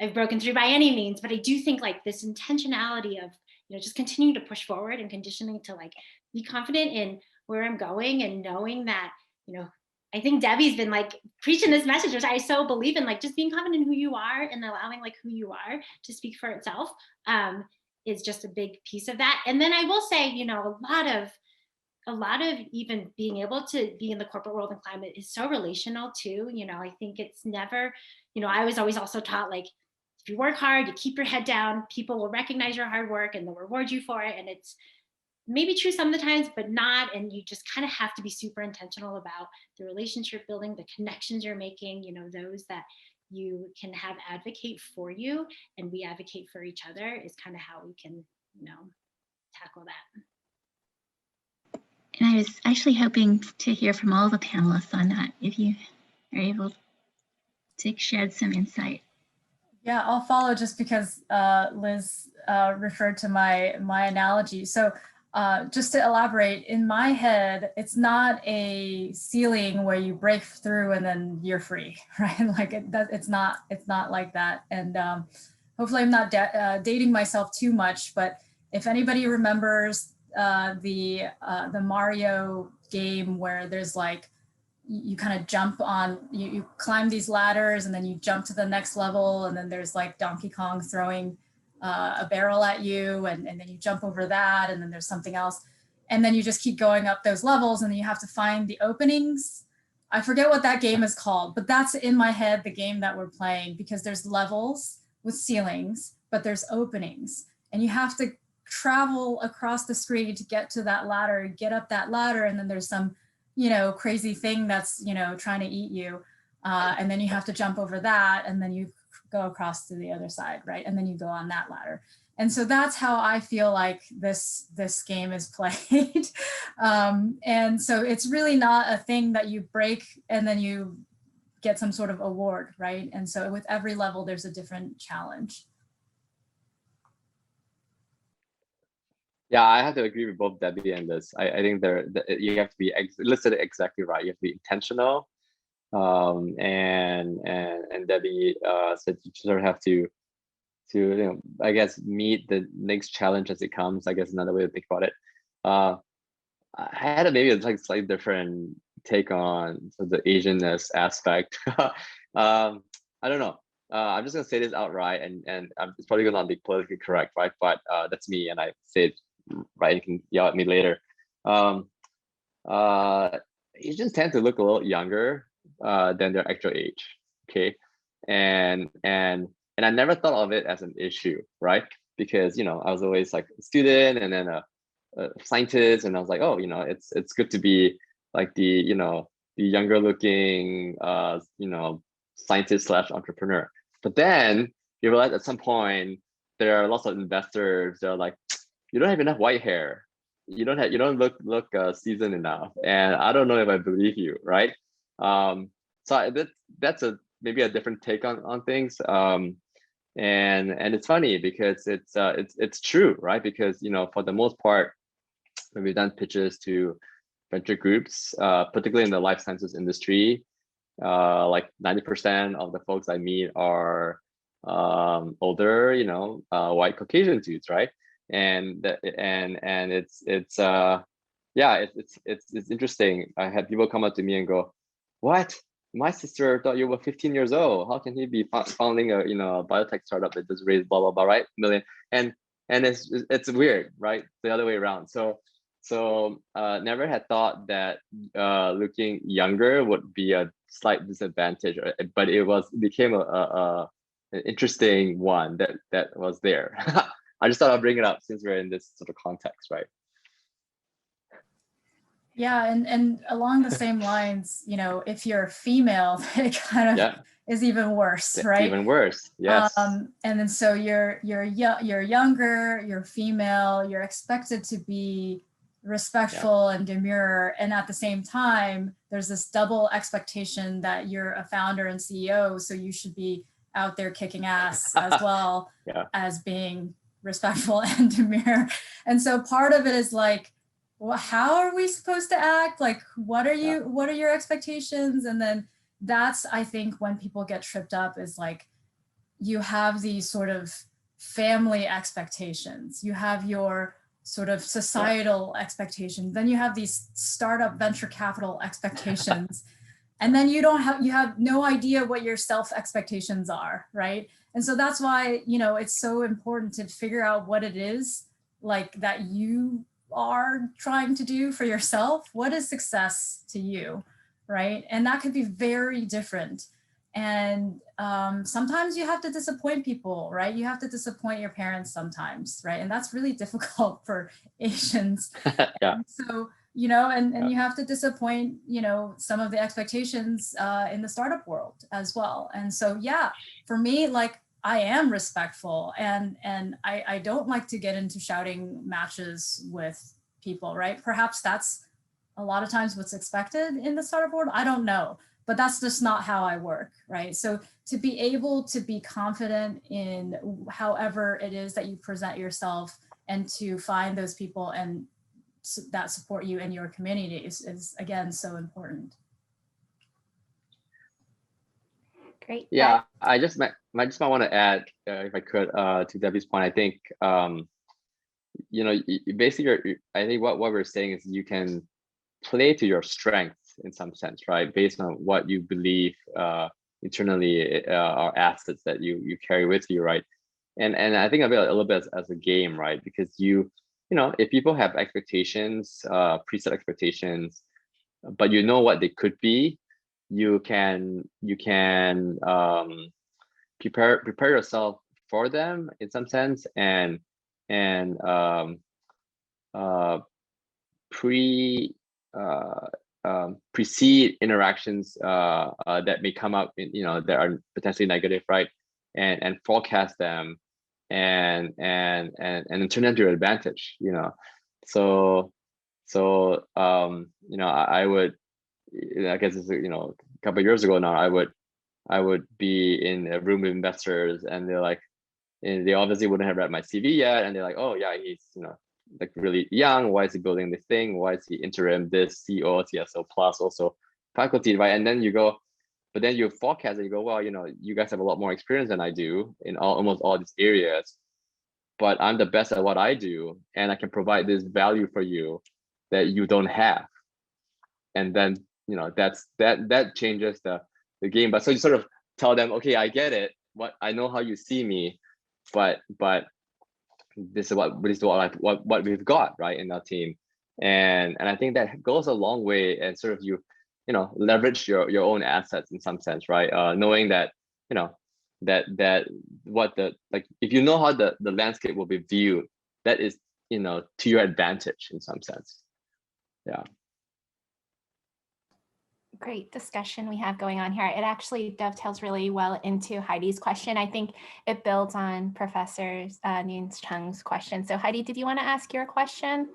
I've broken through by any means, but I do think like this intentionality of, just continuing to push forward and conditioning to like be confident in where I'm going and knowing that, I think Debbie's been like preaching this message, which I so believe in, like just being confident in who you are and allowing like who you are to speak for itself is just a big piece of that. And then I will say, a lot of even being able to be in the corporate world and climate is so relational too. I think it's never, I was always also taught like, if you work hard, you keep your head down, people will recognize your hard work and they'll reward you for it. And it's maybe true some of the times, but not. And you just kind of have to be super intentional about the relationship building, the connections you're making, those that you can have advocate for you and we advocate for each other is kind of how we can, tackle that. And I was actually hoping to hear from all the panelists on that, if you are able to shed some insight. Yeah, I'll follow just because Liz referred to my analogy. So just to elaborate, in my head, it's not a ceiling where you break through and then you're free, right? Like it's not like that. And hopefully I'm not dating myself too much, but if anybody remembers the Mario game where there's like, you kind of jump on, you climb these ladders and then you jump to the next level. And then there's like Donkey Kong throwing a barrel at you and then you jump over that and then there's something else. And then you just keep going up those levels and then you have to find the openings. I forget what that game is called, but that's in my head, the game that we're playing, because there's levels with ceilings, but there's openings and you have to travel across the screen to get to that ladder, get up that ladder. And then there's some crazy thing that's, trying to eat you. And then you have to jump over that and then you go across to the other side, right? And then you go on that ladder. And so that's how I feel like this game is played. And so it's really not a thing that you break and then you get some sort of award, right? And so with every level, there's a different challenge. Yeah, I have to agree with both Debbie and Liz. I think you have to be listed exactly right. You have to be intentional, and Debbie said you sort of have to I guess meet the next challenge as it comes. I guess another way to think about it. I had maybe like slightly different take on the Asianness aspect. I don't know. I'm just gonna say this outright, and it's probably gonna not be politically correct, right? But that's me, and I say it right. You can yell at me later. Asians tend to look a little younger than their actual age. Okay, and I never thought of it as an issue, right? Because I was always like a student and then a scientist, and I was like, oh, it's good to be like the younger looking scientist / entrepreneur. But then you realize at some point there are lots of investors that are like, you don't have enough white hair, you don't look seasoned enough, and I don't know if I believe you, right? So that's maybe a different take on things. And it's funny because it's true, right? Because for the most part, when we've done pitches to venture groups, particularly in the life sciences industry, like 90% of the folks I meet are older, white Caucasian dudes, right? And it's interesting. I had people come up to me and go, "What? My sister thought you were 15 years old. How can he be founding a biotech startup that just raised blah blah blah, right? Million?" And it's weird, right? The other way around. So never had thought that looking younger would be a slight disadvantage, but it became an interesting one that was there. I just thought I'd bring it up since we're in this sort of context, right? Yeah, and along the same lines, if you're a female, it kind of is even worse, right? Even worse, yes. And then so you're younger, you're female, you're expected to be respectful and demure, and at the same time there's this double expectation that you're a founder and CEO, so you should be out there kicking ass as well as being respectful and demure. And so part of it is like, well, how are we supposed to act? Like, what are your expectations? And then that's, I think, when people get tripped up, is like, you have these sort of family expectations, you have your sort of societal expectations, then you have these startup venture capital expectations, and then you have no idea what your self expectations are, right? And so that's why, you know, it's so important to figure out what it is like that you are trying to do for yourself. What is success to you, right? And that could be very different. And sometimes you have to disappoint people, right? You have to disappoint your parents sometimes, right? And that's really difficult for Asians. And so, you know, and you have to disappoint, you know, some of the expectations in the startup world as well. And so, yeah, for me, like, I am respectful, and I don't like to get into shouting matches with people, right? Perhaps that's a lot of times what's expected in the startup world. I don't know, but that's just not how I work, right? So to be able to be confident in however it is that you present yourself, and to find those people and that support you in your community is again so important. Great. Yeah, I just might want to add, if I could, to Debbie's point. I think, you know, basically, I think what we're saying is you can play to your strengths in some sense, right? Based on what you believe internally are assets that you carry with you, right? And I think of it a little bit as a game, right? Because you know, if people have expectations, preset expectations, but you know what they could be, you can prepare yourself for them in some sense, and precede interactions that may come up, you know, that are potentially negative, right? And forecast them, and turn them to your advantage, you know. So you know, I would, I guess it's, you know, a couple of years ago now, I would be in a room with investors, and they're like, and they obviously wouldn't have read my CV yet, and they're like, oh yeah, he's, you know, like really young. Why is he building this thing? Why is he interim this CEO, CSO plus also faculty, right? And then you go, but then you forecast and you go, well, you know, you guys have a lot more experience than I do in almost all these areas, but I'm the best at what I do, and I can provide this value for you that you don't have. And then, you know, that changes the game. But so you sort of tell them, okay, I get it. What I know how you see me, but this is what we've got, right, in our team. And I think that goes a long way, and sort of you know, leverage your own assets in some sense, right? Knowing that, you know, that what the, like, if you know how the landscape will be viewed, that is, you know, to your advantage in some sense. Yeah. Great discussion we have going on here. It actually dovetails really well into Heidi's question. I think it builds on Professor Nguyen Cheng's question. So Heidi, did you want to ask your question?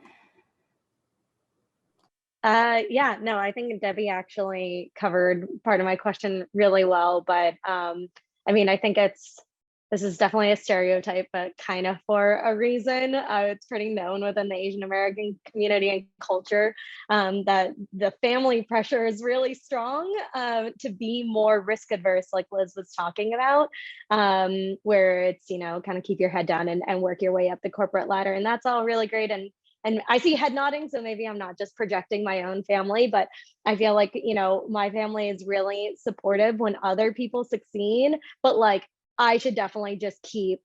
Yeah, no, I think Debbie actually covered part of my question really well, but I mean, I think this is definitely a stereotype, but kind of for a reason. It's pretty known within the Asian American community and culture that the family pressure is really strong to be more risk adverse, like Liz was talking about, where it's, you know, kind of keep your head down and work your way up the corporate ladder. And that's all really great. And I see head nodding, so maybe I'm not just projecting my own family, but I feel like, you know, my family is really supportive when other people succeed, but like, I should definitely just keep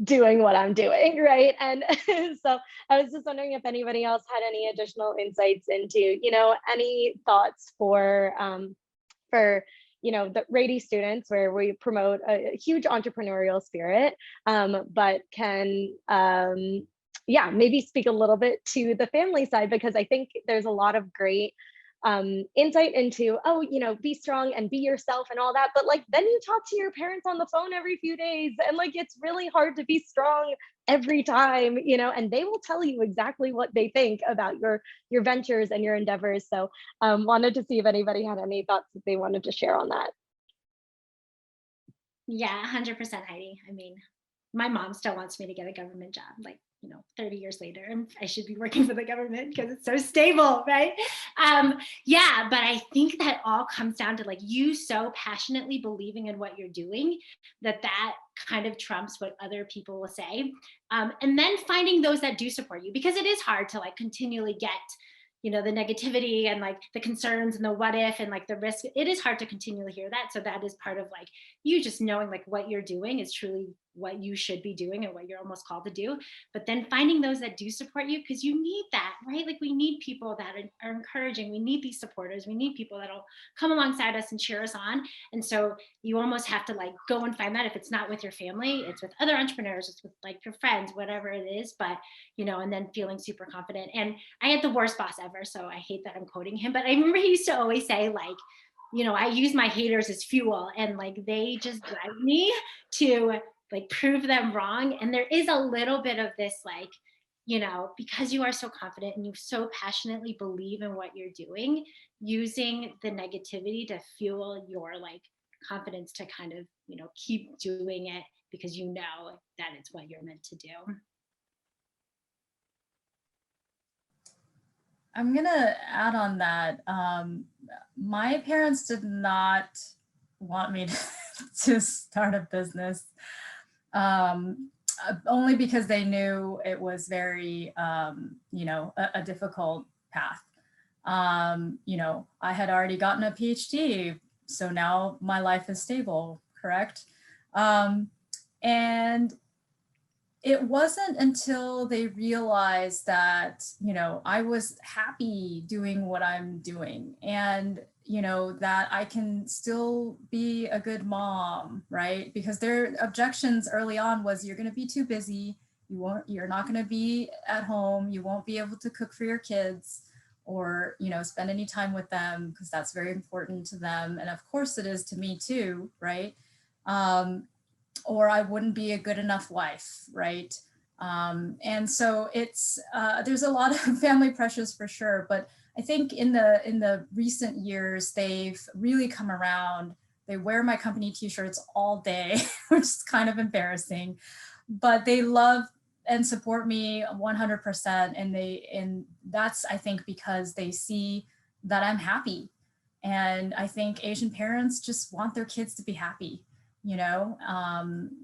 doing what I'm doing, right? And so I was just wondering if anybody else had any additional insights into, you know, any thoughts for you know, the Rady students, where we promote a huge entrepreneurial spirit, but can yeah, maybe speak a little bit to the family side, because I think there's a lot of great insight into, oh, you know, be strong and be yourself and all that. But like, then you talk to your parents on the phone every few days, and like, it's really hard to be strong every time, you know, and they will tell you exactly what they think about your ventures and your endeavors. So wanted to see if anybody had any thoughts that they wanted to share on that. Yeah, 100% Heidi. I mean, my mom still wants me to get a government job, like, 30 years later, and I should be working for the government because it's so stable, right? Yeah, but I think that all comes down to like you so passionately believing in what you're doing that kind of trumps what other people will say. And then finding those that do support you, because it is hard to like continually get the negativity and like the concerns and the what if and like the risk. It is hard to continually hear that. So that is part of like you just knowing like what you're doing is truly what you should be doing and what you're almost called to do. But then finding those that do support you, because you need that, right? Like we need people that are encouraging. We need these supporters. We need people that'll come alongside us and cheer us on. And so you almost have to like go and find that. If it's not with your family, it's with other entrepreneurs, it's with like your friends, whatever it is. But, and then feeling super confident. And I had the worst boss ever, so I hate that I'm quoting him. But I remember he used to always say like, I use my haters as fuel, and like they just drive me to like prove them wrong. And there is a little bit of this like, because you are so confident and you so passionately believe in what you're doing, using the negativity to fuel your like confidence to kind of, keep doing it because you know that it's what you're meant to do. I'm gonna add on that. My parents did not want me to start a business, only because they knew it was very, a difficult path. I had already gotten a PhD, so now my life is stable, correct? And it wasn't until they realized that, I was happy doing what I'm doing, and, that I can still be a good mom, right? Because their objections early on was, you're going to be too busy. You're not going to be at home. You won't be able to cook for your kids or, spend any time with them, because that's very important to them. And of course it is to me too, right? Or I wouldn't be a good enough wife, right? And so it's there's a lot of family pressures for sure, but I think in the recent years they've really come around. They wear my company t-shirts all day, which is kind of embarrassing, but they love and support me 100%, and that's, I think, because they see that I'm happy, and I think Asian parents just want their kids to be happy, and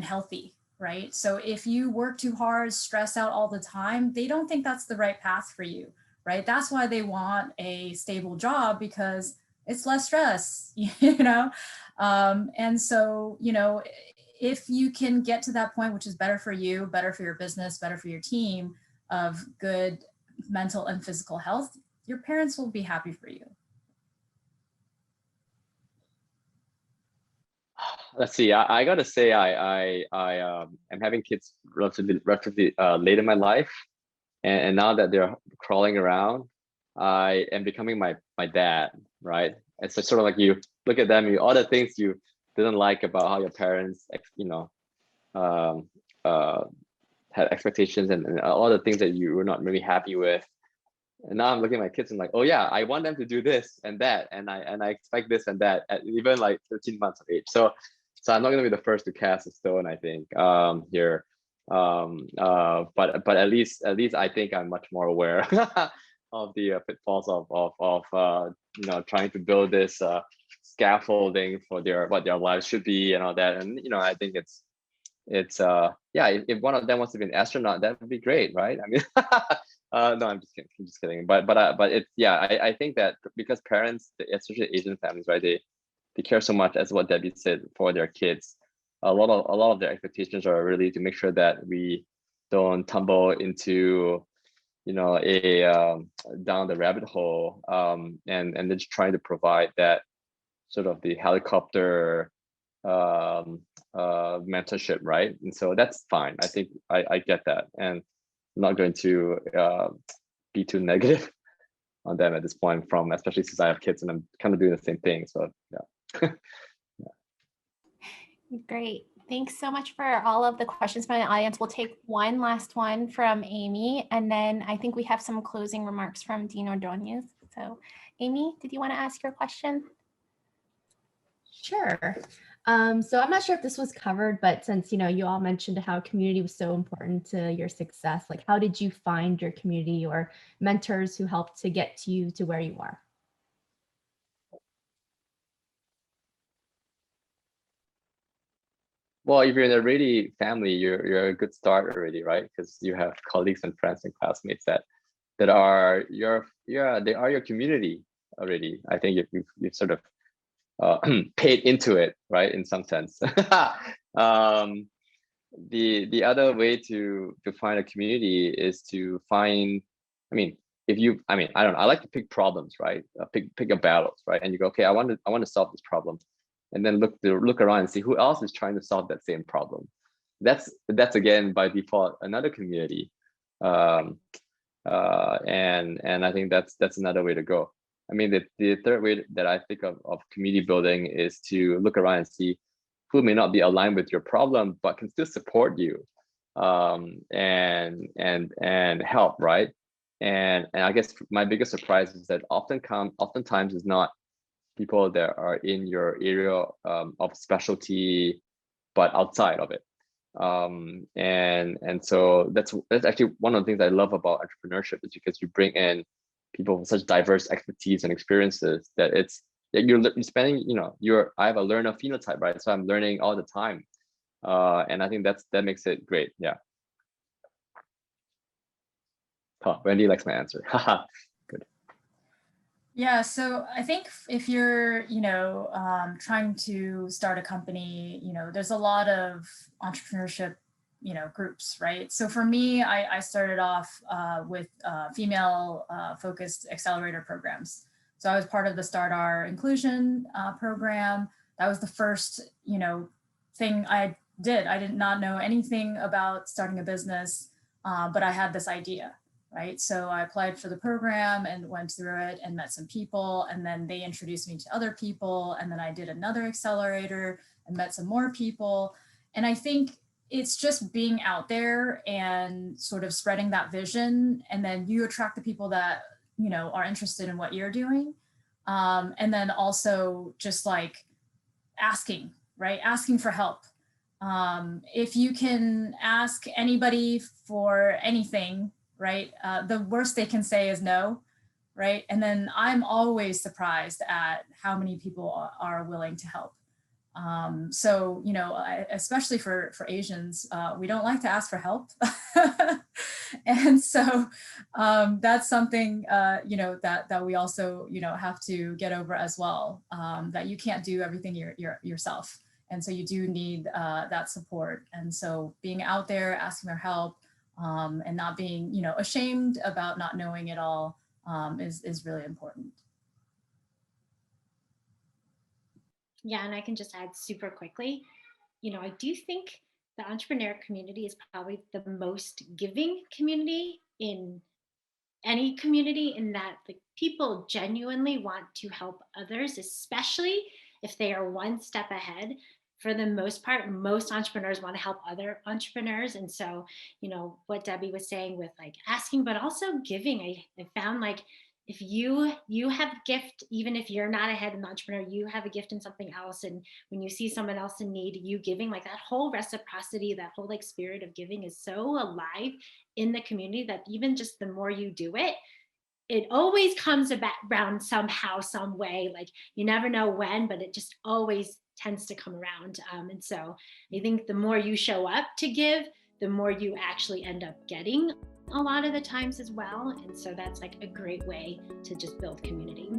healthy, right? So if you work too hard, stress out all the time, they don't think that's the right path for you, right? That's why they want a stable job, because it's less stress, and so, if you can get to that point, which is better for you, better for your business, better for your team, of good mental and physical health, your parents will be happy for you. Let's see. I gotta say, I am having kids relatively late in my life, and now that they're crawling around, I am becoming my dad, right? It's sort of like you look at them, all the things you didn't like about how your parents, had expectations, and all the things that you were not really happy with. And now I'm looking at my kids and like, oh yeah, I want them to do this and that, and I expect this and that at even like 13 months of age. So I'm not gonna be the first to cast a stone, I think, here. But at least I think I'm much more aware of the pitfalls of trying to build this scaffolding for what their lives should be and all that. And I think it's yeah, if one of them wants to be an astronaut, that would be great, right? I mean, no, I'm just kidding. But it's, yeah, I think that because parents, especially Asian families, right, they care so much, as what Debbie said, for their kids. A lot of their expectations are really to make sure that we don't tumble into down the rabbit hole, and they're just trying to provide that sort of the helicopter mentorship, right? And so that's fine. I think I get that, and I'm not going to be too negative on them at this point, from especially since I have kids and I'm kind of doing the same thing. So yeah. Great. Thanks so much for all of the questions from the audience. We'll take one last one from Amy, and then I think we have some closing remarks from Dean Ordonez. So Amy, did you want to ask your question? Sure. So I'm not sure if this was covered, but since, you all mentioned how community was so important to your success, like how did you find your community or mentors who helped to get you to where you are? Well, if you're in a Rady family, you're a good start already, right? Because you have colleagues and friends and classmates that are they are your community already. I think you've sort of paid into it, right? In some sense. The other way to find a community is to find, I don't know, I like to pick problems, right? Pick a battles, right? And you go, okay, I want to solve this problem, and then look around and see who else is trying to solve that same problem. That's again by default another community, and I think that's another way to go. I mean, the third way that I think of community building is to look around and see who may not be aligned with your problem, but can still support you, and help, right? And I guess my biggest surprise is that oftentimes is not people that are in your area of specialty, but outside of it. And so that's actually one of the things I love about entrepreneurship, is because you bring in people with such diverse expertise and experiences that you're spending, I have a learner phenotype, right? So I'm learning all the time. And I think that makes it great. Yeah. Oh, Wendy likes my answer. Good. Yeah, so I think if you're, trying to start a company, there's a lot of entrepreneurship, groups, right? So for me, I started off with female focused accelerator programs. So I was part of the Start Our Inclusion program. That was the first, thing I did. I did not know anything about starting a business, but I had this idea, right? So I applied for the program and went through it and met some people, and then they introduced me to other people. And then I did another accelerator and met some more people. And I think it's just being out there and sort of spreading that vision. And then you attract the people that, are interested in what you're doing. And then also just like asking, right? Asking for help. If you can ask anybody for anything, right? The worst they can say is no, right? And then I'm always surprised at how many people are willing to help. So, especially for Asians, we don't like to ask for help. And so that's something, that we also, have to get over as well, that you can't do everything yourself. And so you do need that support. And so being out there, asking for help, and not being, ashamed about not knowing it all is really important. Yeah, and I can just add super quickly, I do think the entrepreneur community is probably the most giving community in any community, in that the people genuinely want to help others, especially if they are one step ahead. For the most part, most entrepreneurs want to help other entrepreneurs. And so, what Debbie was saying with like asking, but also giving, I found like, if you have a gift, even if you're not ahead in the entrepreneur, you have a gift in something else. And when you see someone else in need, you giving, like that whole reciprocity, that whole like spirit of giving is so alive in the community, that even just the more you do it, it always comes around somehow, some way. Like you never know when, but it just always tends to come around. And so I think the more you show up to give, the more you actually end up getting a lot of the times as well. And so that's like a great way to just build community.